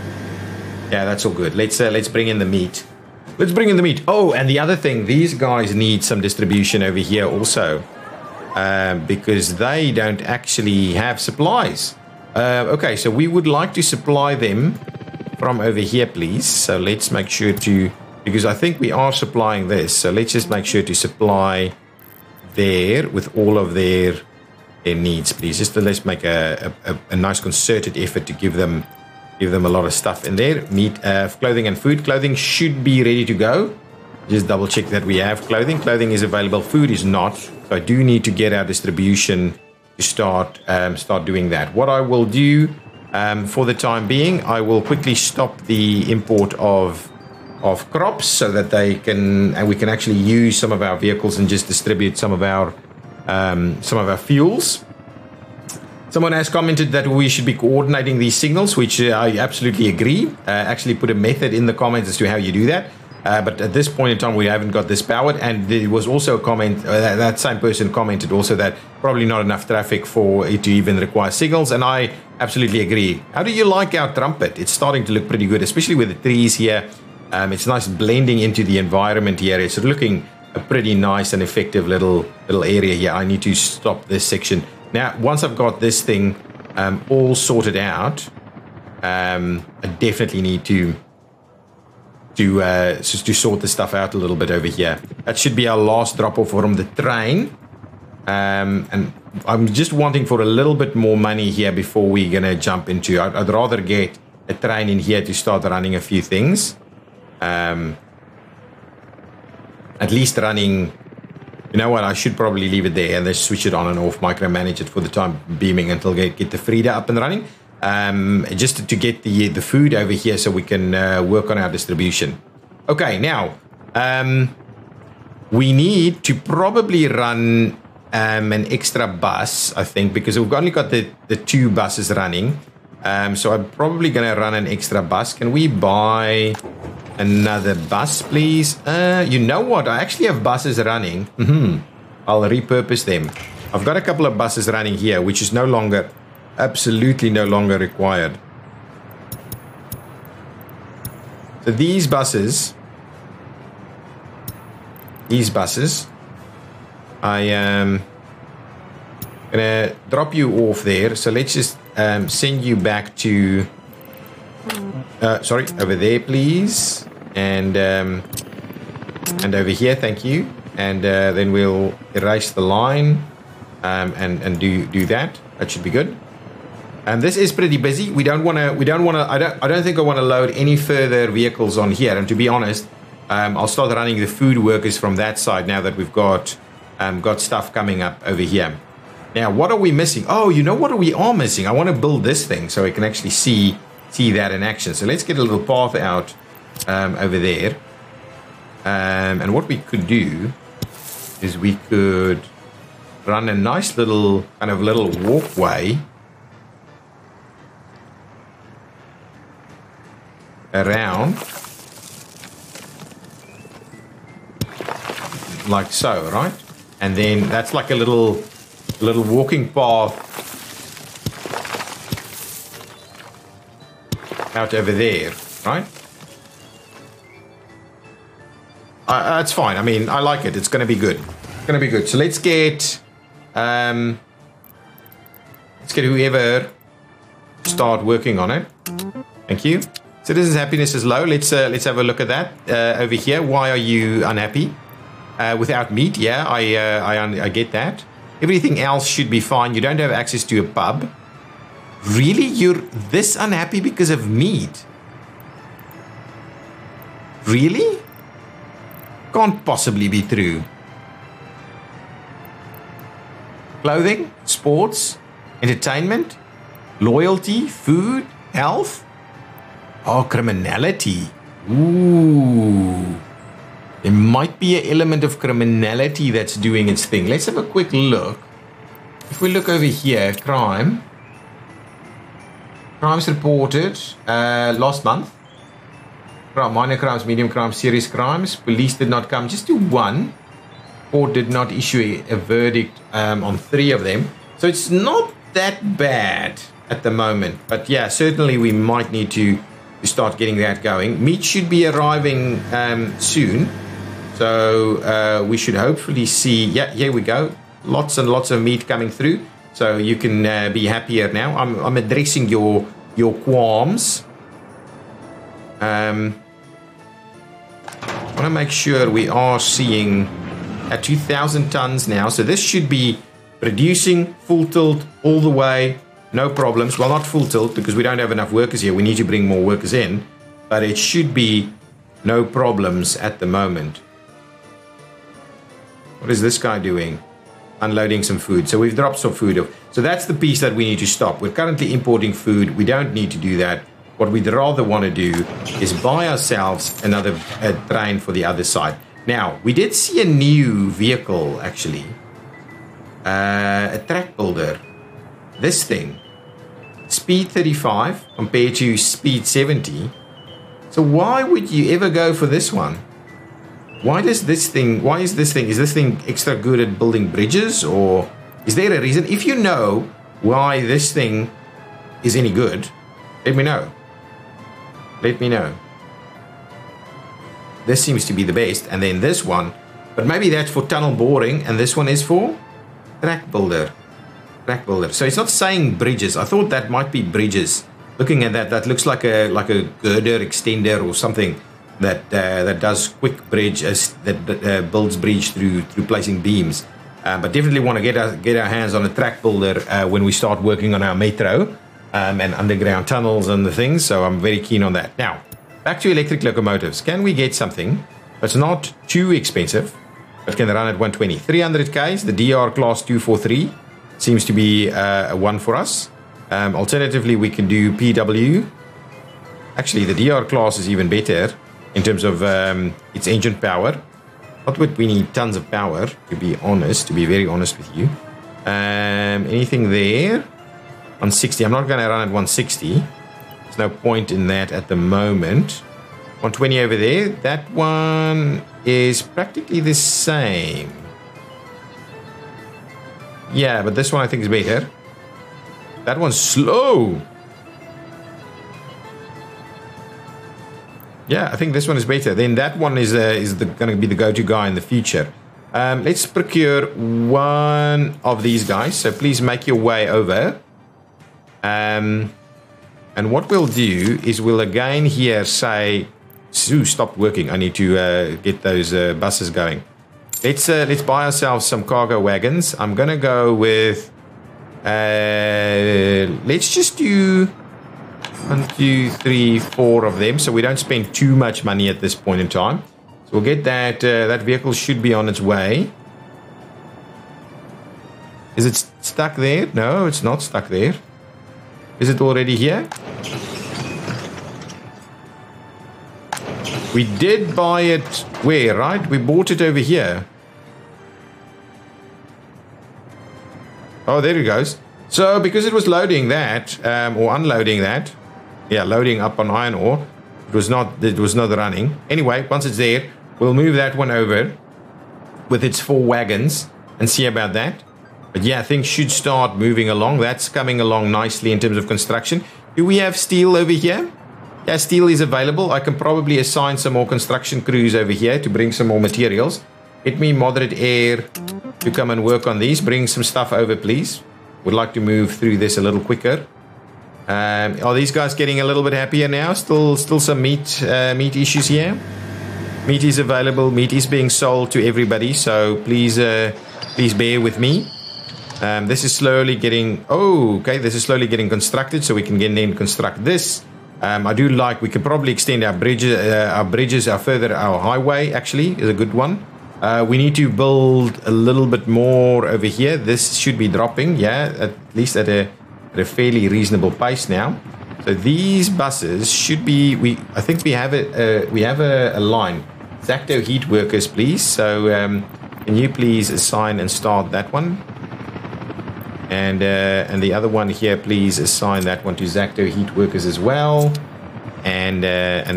Yeah, that's all good. Let's bring in the meat. Let's bring in the meat. Oh, and the other thing, these guys need some distribution over here also, because they don't actually have supplies. Okay, so we would like to supply them from over here, please. So let's make sure to, because I think we are supplying this. So let's just make sure to supply there with all of their needs, please. Just let's make a nice concerted effort to give them a lot of stuff in there. Meat, clothing and food. Clothing should be ready to go. Just double check that we have clothing. Clothing is available. Food is not. So I do need to get our distribution to start doing that. What I will do for the time being, I will quickly stop the import of crops so that we can actually use some of our vehicles and just distribute some of our fuels. Someone has commented that we should be coordinating these signals, which I absolutely agree. Actually put a method in the comments as to how you do that. But at this point in time, we haven't got this powered. And there was also a comment, that same person commented also that probably not enough traffic for it to even require signals. And I absolutely agree. How do you like our trumpet? It's starting to look pretty good, especially with the trees here. It's nice blending into the environment here. It's looking a pretty nice and effective little area here. I need to stop this section. Now, once I've got this thing all sorted out, I definitely need to sort the stuff out a little bit over here. That should be our last drop-off from the train. And I'm just wanting for a little bit more money here before we're going to jump into. I'd rather get a train in here to start running a few things. At least running... You know what, I should probably leave it there and then switch it on and off, micromanage it for the time being until get the Frida up and running. Just to get the food over here so we can work on our distribution. Okay, now, we need to probably run an extra bus, I think, because we've only got the 2 buses running. So I'm probably going to run an extra bus. Can we buy... another bus, please? You know what? I actually have buses running. I'll repurpose them. I've got a couple of buses running here, which is absolutely no longer required. So these buses, I am gonna drop you off there. So let's just send you back to, sorry, over there, please. And over here, thank you. And then we'll erase the line and do that. That should be good. And this is pretty busy. I don't think I want to load any further vehicles on here. And to be honest, I'll start running the food workers from that side now that we've got stuff coming up over here. Now, what are we missing? Oh, you know what we are missing? I want to build this thing so I can actually see that in action. So let's get a little path out over there. And what we could do is we could run a nice little walkway around like so, right? And then that's like a little walking path out over there, right? That's fine. I mean, I like it. It's going to be good. It's going to be good. So let's get whoever start working on it. Thank you. Citizens' happiness is low. Let's have a look at that over here. Why are you unhappy? without meat. Yeah, I get that. Everything else should be fine. You don't have access to a pub. Really? You're this unhappy because of meat? Really? Can't possibly be true. Clothing, sports, entertainment, loyalty, food, health. Oh, criminality. Ooh. There might be an element of criminality that's doing its thing. Let's have a quick look. If we look over here, crime. Crimes reported last month. Minor crimes, medium crimes, serious crimes. Police did not come just to one. Court did not issue a verdict on 3 of them. So it's not that bad at the moment. But yeah, certainly we might need to start getting that going. Meat should be arriving soon. So we should hopefully see, yeah, here we go. Lots and lots of meat coming through. So you can be happier now. I'm addressing your qualms. I want to make sure we are seeing at 2,000 tons now. So this should be producing full tilt all the way. No problems. Well, not full tilt because we don't have enough workers here. We need to bring more workers in. But it should be no problems at the moment. What is this guy doing? Unloading some food. So we've dropped some food off. So that's the piece that we need to stop. We're currently importing food. We don't need to do that. What we'd rather want to do is buy ourselves another train for the other side. Now, we did see a new vehicle, actually. A track builder. This thing. Speed 35 compared to speed 70. So why would you ever go for this one? Why is this thing extra good at building bridges, or is there a reason? If you know why this thing is any good, let me know. Let me know. This seems to be the best, and then this one, but maybe that's for tunnel boring, and this one is for track builder. Track builder. So it's not saying bridges. I thought that might be bridges. Looking at that looks like a girder extender or something. That does quick bridge that builds bridge through placing beams, but definitely want to get our hands on a track builder when we start working on our metro and underground tunnels and the things. So I'm very keen on that. Now back to electric locomotives. Can we get something that's not too expensive but can run at 120? 300 Ks. The DR class 243 seems to be a one for us. Alternatively, we can do PW. Actually, the DR class is even better in terms of its engine power. Not that we need tons of power, to be very honest with you. Anything there? 160. I'm not going to run at 160. There's no point in that at the moment. 120 over there. That one is practically the same. Yeah, but this one I think is better. That one's slow. Yeah, I think this one is better. Then that one is going to be the go-to guy in the future. Let's procure one of these guys. So please make your way over. And what we'll do is we'll again here say, Sue stopped working. I need to get those buses going. Let's buy ourselves some cargo wagons. I'm going to go with... let's just do... 1, 2, 3, 4 of them, so we don't spend too much money at this point in time. So we'll get that. That vehicle should be on its way. Is it stuck there? No, it's not stuck there. Is it already here? We did buy it where, right? We bought it over here. Oh, there it goes. So because it was loading that, or unloading that, yeah, loading up on iron ore, it was not running. Anyway, once it's there, we'll move that one over with its 4 wagons and see about that. But yeah, things should start moving along. That's coming along nicely in terms of construction. Do we have steel over here? Yeah, steel is available. I can probably assign some more construction crews over here to bring some more materials. Get me moderate air to come and work on these. Bring some stuff over, please. Would like to move through this a little quicker. Are these guys getting a little bit happier now? Still some meat issues here. Meat is available. Meat is being sold to everybody. So please, please bear with me. This is slowly getting... Oh, okay. This is slowly getting constructed. So we can then construct this. I do like... We could probably extend our bridges, our highway, actually, is a good one. We need to build a little bit more over here. This should be dropping, yeah, at least at a fairly reasonable pace now. So these buses should be... I think we have a line. Exacto heat workers, please. So can you please assign and start that one? And the other one here, please assign that one to Exacto heat workers as well. And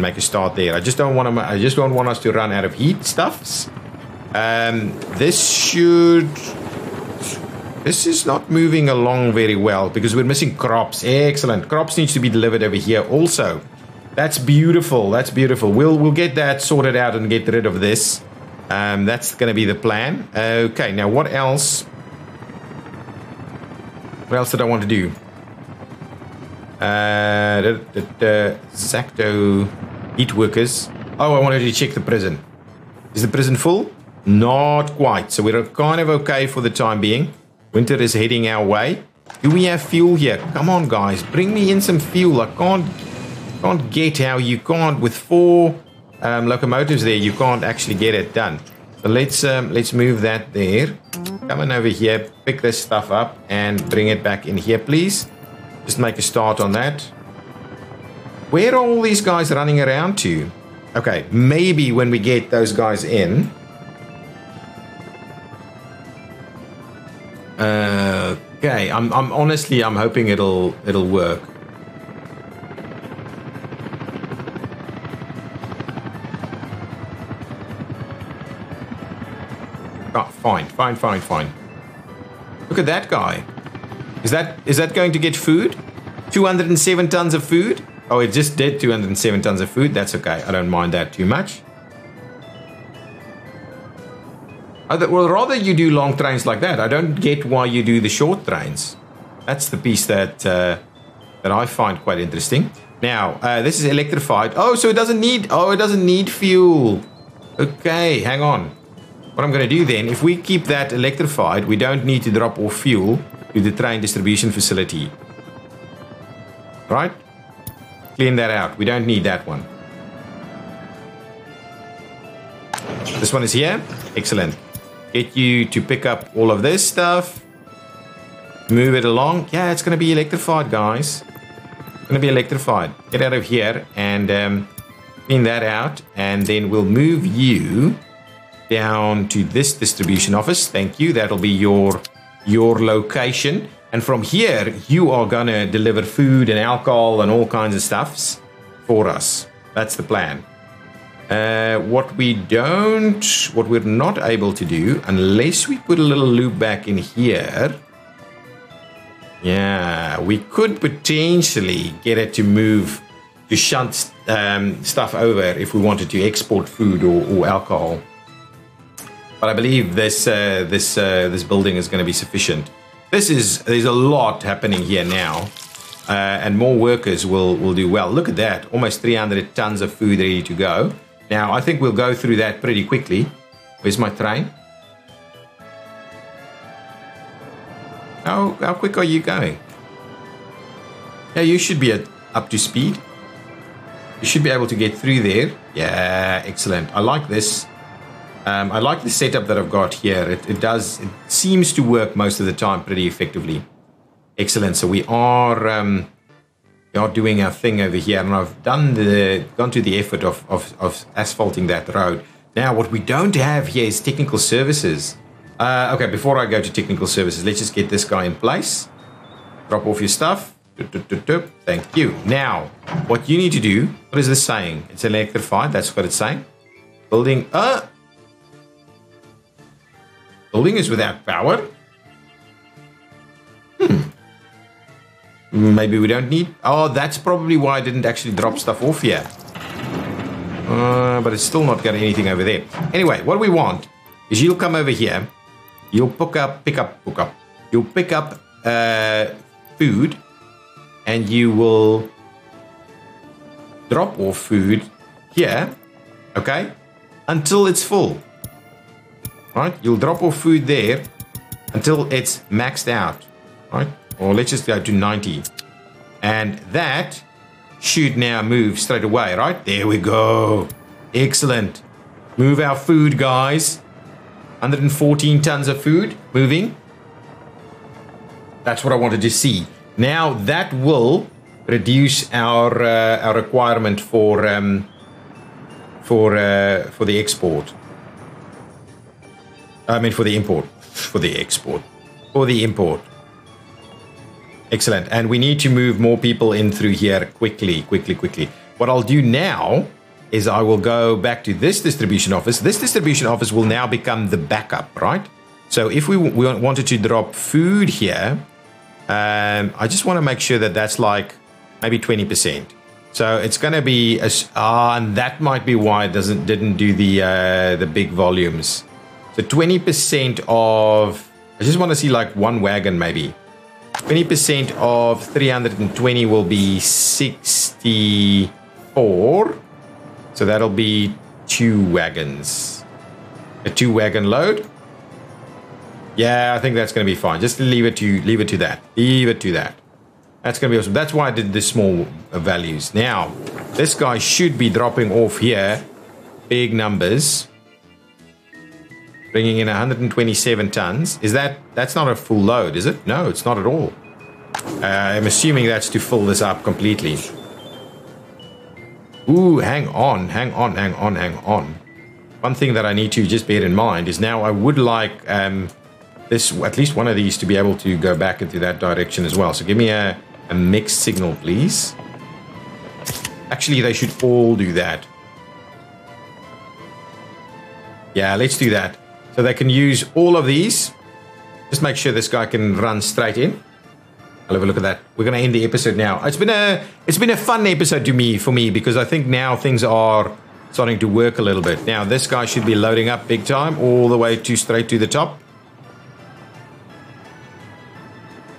make a start there. I just don't want us to run out of heat stuffs. This is not moving along very well because we're missing crops. Excellent. Crops needs to be delivered over here also. That's beautiful. That's beautiful. We'll get that sorted out and get rid of this. That's going to be the plan. Okay, now what else? What else did I want to do? Exacto heat workers. Oh, I wanted to check the prison. Is the prison full? Not quite. So we're kind of okay for the time being. Winter is heading our way. Do we have fuel here? Come on, guys. Bring me in some fuel. I can't get how you can't. With 4 locomotives there, you can't actually get it done. So let's move that there. Come on over here. Pick this stuff up and bring it back in here, please. Just make a start on that. Where are all these guys running around to? Okay, maybe when we get those guys in... Okay, I'm honestly hoping it'll work. Oh, fine. Look at that guy. Is that going to get food? 207 tons of food? Oh, it just did 207 tons of food. That's okay. I don't mind that too much. Well, rather you do long trains like that. I don't get why you do the short trains. That's the piece that I find quite interesting. Now, this is electrified. Oh, so it doesn't need fuel. Okay, hang on. What I'm going to do then, if we keep that electrified, we don't need to drop off fuel to the train distribution facility. Right? Clean that out. We don't need that one. This one is here. Excellent. Get you to pick up all of this stuff. Move it along. Yeah, it's going to be electrified, guys. It's going to be electrified. Get out of here and clean that out. And then we'll move you down to this distribution office. Thank you. That'll be your location. And from here, you are going to deliver food and alcohol and all kinds of stuffs for us. That's the plan. What we're not able to do, unless we put a little loop back in here. Yeah, we could potentially get it to move, to shunt stuff over if we wanted to export food or alcohol. But I believe this building is going to be sufficient. There's a lot happening here now, and more workers will do well. Look at that, almost 300 tons of food ready to go. Now, I think we'll go through that pretty quickly. Where's my train? How quick are you going? Yeah, you should be up to speed. You should be able to get through there. Yeah, excellent. I like this. I like the setup that I've got here. It seems to work most of the time pretty effectively. Excellent. So we are doing our thing over here, and I've gone to the effort of asphalting that road. Now, what we don't have here is technical services. Okay, before I go to technical services, let's just get this guy in place. Drop off your stuff. Thank you. Now, what you need to do, what is this saying? It's electrified, that's what it's saying. Building is without power. Maybe we don't need... Oh, that's probably why I didn't actually drop stuff off here. But it's still not got anything over there. Anyway, what we want is you'll come over here. You'll pick up. You'll pick up food. And you will drop off food here. Okay? until it's full. Right? You'll drop off food there until it's maxed out. Right? Or let's just go to 90. And that should now move straight away, right? There we go. Excellent. Move our food, guys. 114 tons of food moving. That's what I wanted to see. Now that will reduce our requirement for the export. I mean for the import. For the export. For the import. Excellent. And we need to move more people in through here quickly. What I'll do now is I will go back to this distribution office. This distribution office will now become the backup, right? So if we wanted to drop food here, I just want to make sure that that's like maybe 20%. So it's going to be, and that might be why it didn't do the big volumes. So 20% of, I just want to see like one wagon maybe. 20% of 320 will be 64. So that'll be 2 wagons. A 2 wagon load. Yeah, I think that's going to be fine. Just leave it to that. Leave it to that. That's going to be awesome. That's why I did the small values. Now, this guy should be dropping off here big numbers. Bringing in 127 tons. That's not a full load, is it? No, it's not at all. I'm assuming that's to fill this up completely. Ooh, hang on. One thing that I need to just bear in mind is now I would like this, at least one of these, to be able to go back into that direction as well. So give me a mixed signal, please. Actually, they should all do that. Yeah, let's do that. So they can use all of these. Just make sure this guy can run straight in. I'll have a look at that. We're going to end the episode now. It's been a fun episode for me because I think now things are starting to work a little bit. Now this guy should be loading up big time all the way straight to the top.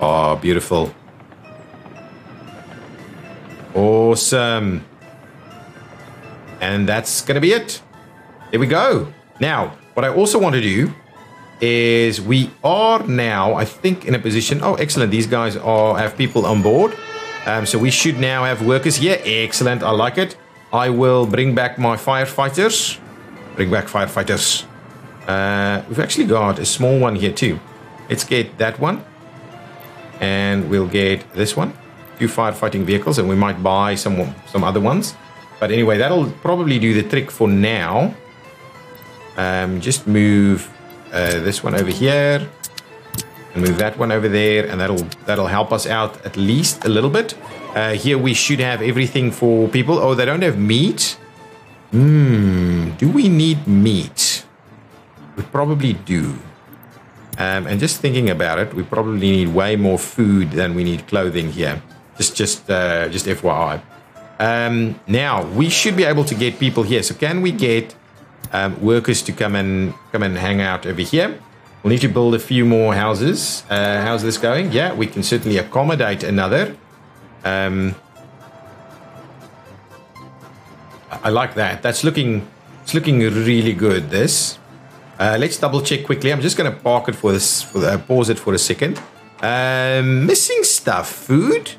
Oh, beautiful. Awesome. And that's going to be it. There we go. Now, what I also want to do is we are now, I think, in a position. Oh, excellent. These guys have people on board. So we should now have workers here. Excellent. I like it. I will bring back my firefighters. Bring back firefighters. We've actually got a small one here too. Let's get that one. And we'll get this one. 2 firefighting vehicles, and we might buy some other ones. But anyway, that'll probably do the trick for now. Just move this one over here and move that one over there, and that'll help us out at least a little bit. Here we should have everything for people. Oh, they don't have meat. Do we need meat? We probably do. And just thinking about it, we probably need way more food than we need clothing here. Just FYI. Now we should be able to get people here. So can we get workers to come and hang out over here? We'll need to build a few more houses. How's this going? Yeah, we can certainly accommodate another. I like that. It's looking really good. This. Let's double check quickly. I'm just going to park it pause it for a second. Missing stuff. Food.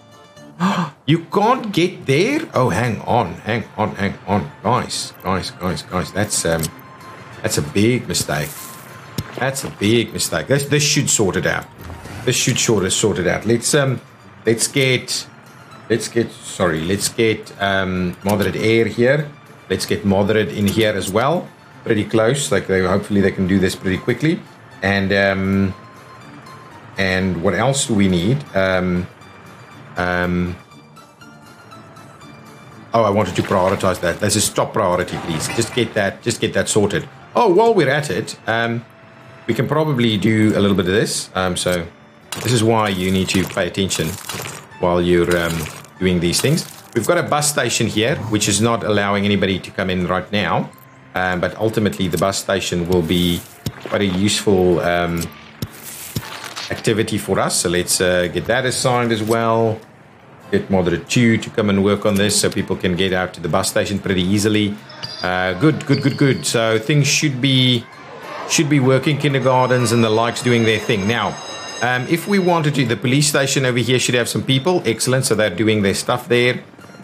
You can't get there. Oh, hang on, guys. That's a big mistake. That's a big mistake. This should sort it out. Let's get moderate air here. Let's get moderate in here as well. Pretty close. Hopefully they can do this pretty quickly. And what else do we need? Oh, I wanted to prioritize that. There's a top priority, please. Just get that sorted. Oh, while we're at it, we can probably do a little bit of this. So this is why you need to pay attention while you're doing these things. We've got a bus station here, which is not allowing anybody to come in right now. But ultimately, the bus station will be quite a useful activity for us. So let's get that assigned as well. Get moderate 2 to come and work on this so people can get out to the bus station pretty easily. Good. So things should be working. Kindergartens and the likes doing their thing. Now, if we wanted to, the police station over here should have some people. Excellent. So they're doing their stuff there.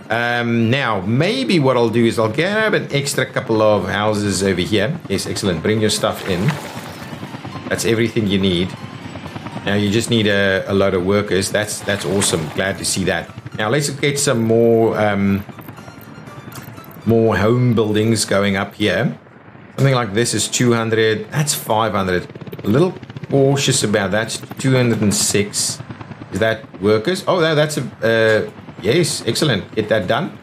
Now, maybe what I'll do is I'll grab an extra couple of houses over here. Yes, excellent. Bring your stuff in. That's everything you need. Now you just need a load of workers. That's awesome. Glad to see that. Now let's get some more home buildings going up here. Something like this is 200. That's 500. A little cautious about that. 206. Is that workers? Oh, no, that's a yes. Excellent. Get that done.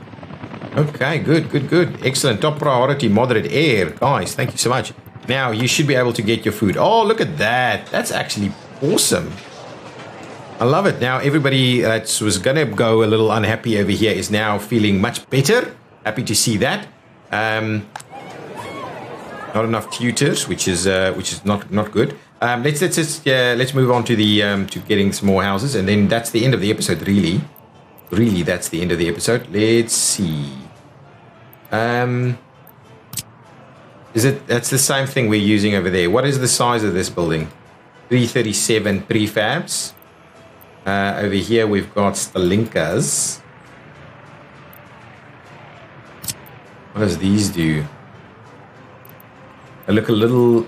Okay. Good. Excellent. Top priority. Moderate air, guys. Thank you so much. Now you should be able to get your food. Oh, look at that. That's actually awesome. I love it. Now everybody that was gonna go a little unhappy over here is now feeling much better. Happy to see that. Not enough tutors, which is not good. Let's move on to the to getting some more houses, and then that's the end of the episode. Really, that's the end of the episode. Let's see. That's the same thing we're using over there. What is the size of this building? 337 prefabs. Over here we've got Stalinkas. What does these do? They look a little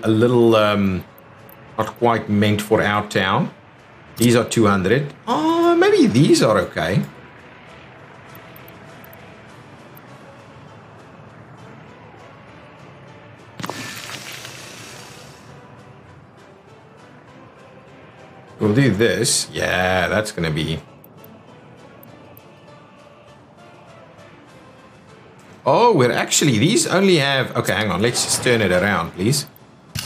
not quite meant for our town. These are 200. Oh, maybe these are okay. We'll do this. Yeah, that's going to be... Oh, we're actually... These only have... Okay, hang on. Let's just turn it around, please.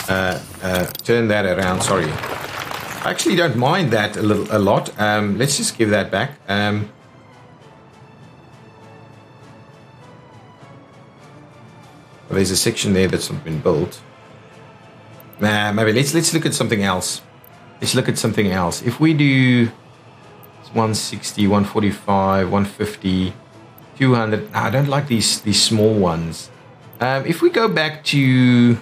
Turn that around. Sorry. I actually don't mind that a lot. Let's just give that back. Well, there's a section there that's not been built. Maybe let's look at something else. Let's look at something else. If we do 160, 145, 150, 200. I don't like these small ones. If we go back to...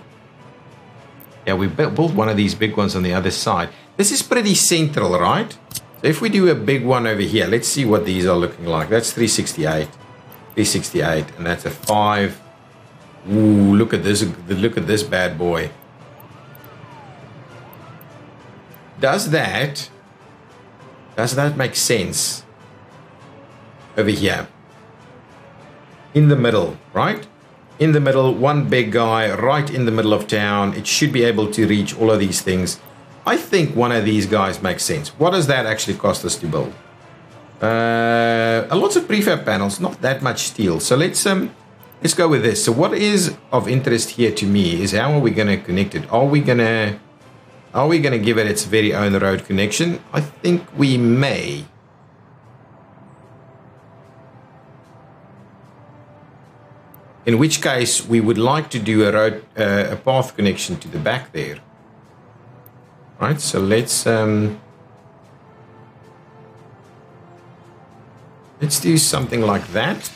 Yeah, we built one of these big ones on the other side. This is pretty central, right? So if we do a big one over here, let's see what these are looking like. That's 368. 368. And that's a 5. Ooh, look at this. Look at this bad boy. Does that make sense over here? In the middle, right? In the middle, one big guy right in the middle of town. It should be able to reach all of these things. I think one of these guys makes sense. What does that actually cost us to build? A lots of prefab panels, not that much steel. So let's go with this. So what is of interest here to me is how are we going to connect it? Are we going to give it its very own road connection? I think we may. In which case, we would like to do a path connection to the back there. Right, so let's do something like that.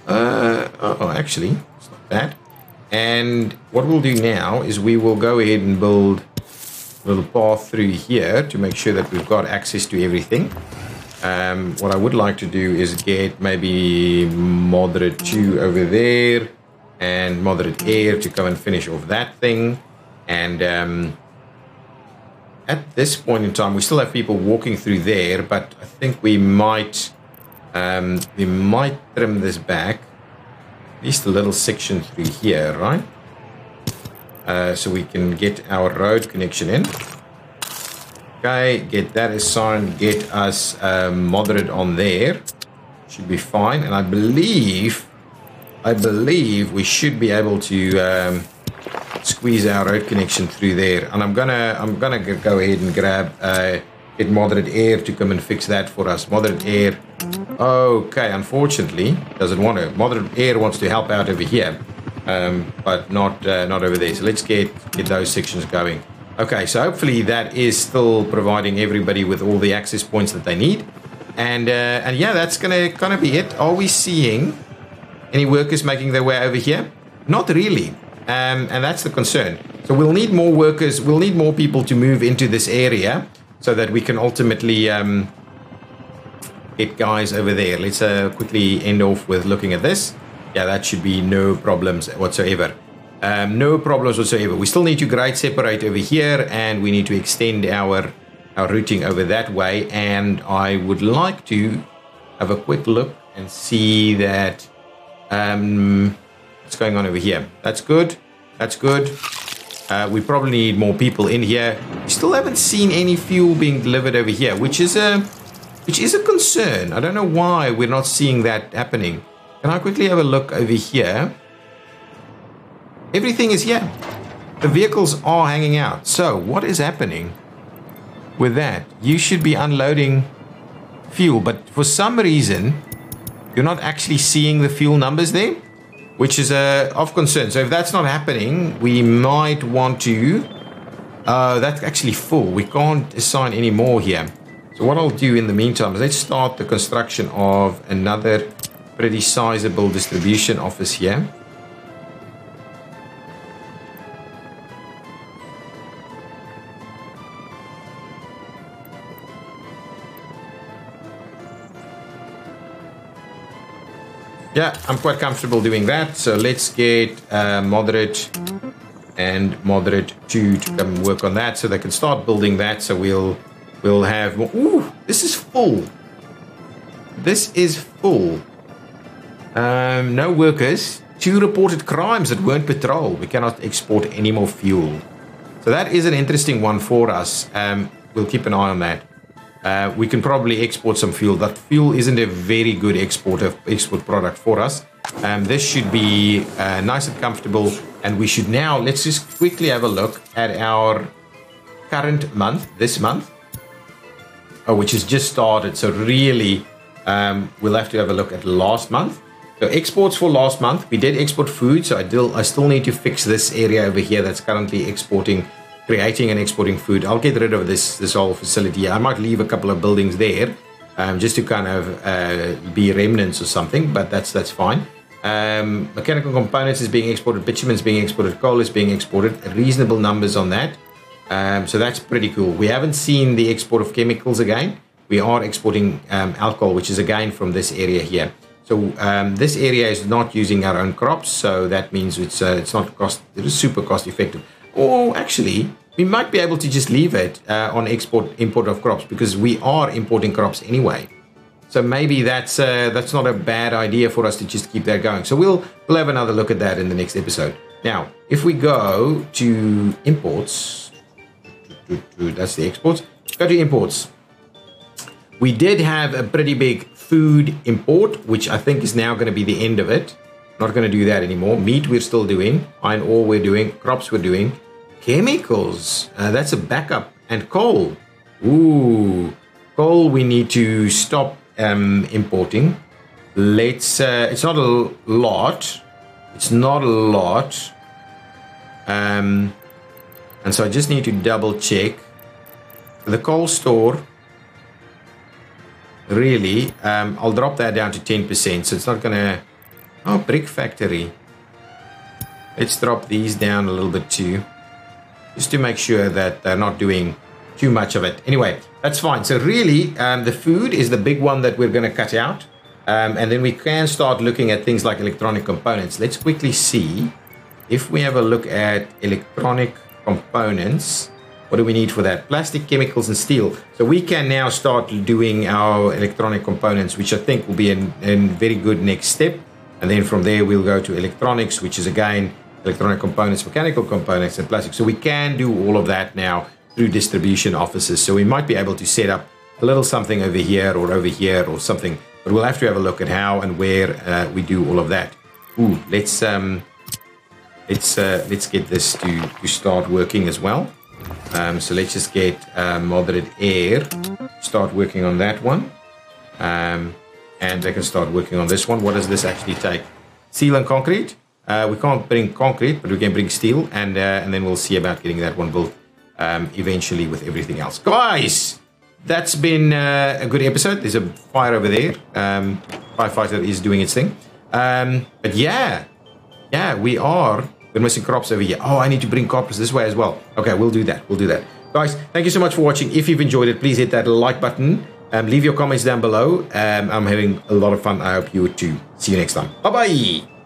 Oh, actually, it's not that. And what we'll do now is we will go ahead and build a little path through here to make sure that we've got access to everything. What I would like to do is get maybe moderate 2 over there and moderate air to come and finish off that thing. And at this point in time, we still have people walking through there, but I think we might trim this back. At least a little section through here, right? So we can get our road connection in. Okay, get that assigned, get us moderate on there. Should be fine. And I believe we should be able to squeeze our road connection through there. And I'm gonna go ahead and grab get moderate air to come and fix that for us. Moderate air. Okay, unfortunately, doesn't want to. Moderate air wants to help out over here, but not over there. So let's get those sections going. Okay, so hopefully that is still providing everybody with all the access points that they need. And yeah, that's gonna kind of be it. Are we seeing any workers making their way over here? Not really. And that's the concern. So we'll need more workers. We'll need more people to move into this area so that we can ultimately get guys over there. Let's quickly end off with looking at this. Yeah, that should be no problems whatsoever. No problems whatsoever. We still need to grade separate over here, and we need to extend our routing over that way. And I would like to have a quick look and see that what's going on over here. That's good. That's good. We probably need more people in here. We still haven't seen any fuel being delivered over here, which is a concern. I don't know why we're not seeing that happening. Can I quickly have a look over here? Everything is here. The vehicles are hanging out. So what is happening with that? You should be unloading fuel, but for some reason, you're not actually seeing the fuel numbers there, which is of concern. So if that's not happening, we might want to... that's actually full. We can't assign any more here. So what I'll do in the meantime is let's start the construction of another pretty sizable distribution office here. Yeah, I'm quite comfortable doing that. So let's get moderate and moderate 2 to come work on that so they can start building that. So we'll have more. Ooh, this is full. This is full. No workers. 2 reported crimes that weren't patrolled. We cannot export any more fuel. So that is an interesting one for us. We'll keep an eye on that. We can probably export some fuel. That fuel isn't a very good export product for us. This should be nice and comfortable. And we should now, let's just quickly have a look at our current month, this month, which has just started. So really, we'll have to have a look at last month. So exports for last month, we did export food. So I still need to fix this area over here that's currently creating and exporting food. I'll get rid of this whole facility. I might leave a couple of buildings there just to kind of be remnants or something, but that's fine. Mechanical components is being exported, bitumen is being exported, coal is being exported, reasonable numbers on that. So that's pretty cool. We haven't seen the export of chemicals again. We are exporting alcohol, which is again from this area here. So this area is not using our own crops, so that means it's not super cost effective. Or actually, we might be able to just leave it on import of crops because we are importing crops anyway. So maybe that's not a bad idea for us to just keep that going. So we'll have another look at that in the next episode. Now, if we go to imports, that's the exports. Go to imports. We did have a pretty big food import, which I think is now going to be the end of it. Not going to do that anymore. Meat we're still doing. Iron ore we're doing. Crops we're doing. Chemicals, that's a backup. And coal. Ooh, coal we need to stop importing. Let's, it's not a lot. It's not a lot. And so I just need to double check. The coal store, really, I'll drop that down to 10%. So it's not going to, oh, brick factory. Let's drop these down a little bit too. Just to make sure that they're not doing too much of it. Anyway, that's fine. So really, the food is the big one that we're going to cut out. And then we can start looking at things like electronic components. Let's quickly see if we have a look at electronic components. What do we need for that? Plastic, chemicals, and steel. So we can now start doing our electronic components, which I think will be a very good next step. And then from there, we'll go to electronics, which is again, electronic components, mechanical components, and plastic. So we can do all of that now through distribution offices. So we might be able to set up a little something over here or something, but we'll have to have a look at how and where we do all of that. Ooh, let's get this to start working as well. So let's just get moderate air, start working on that one. And they can start working on this one. What does this actually take? Steel and concrete. We can't bring concrete, but we can bring steel, and then we'll see about getting that one built eventually with everything else. Guys, that's been a good episode. There's a fire over there. Firefighter is doing its thing. But yeah, we are. We're missing crops over here. Oh, I need to bring crops this way as well. Okay, we'll do that. Guys, thank you so much for watching. If you've enjoyed it, please hit that like button. Leave your comments down below. I'm having a lot of fun. I hope you would too. See you next time. Bye-bye.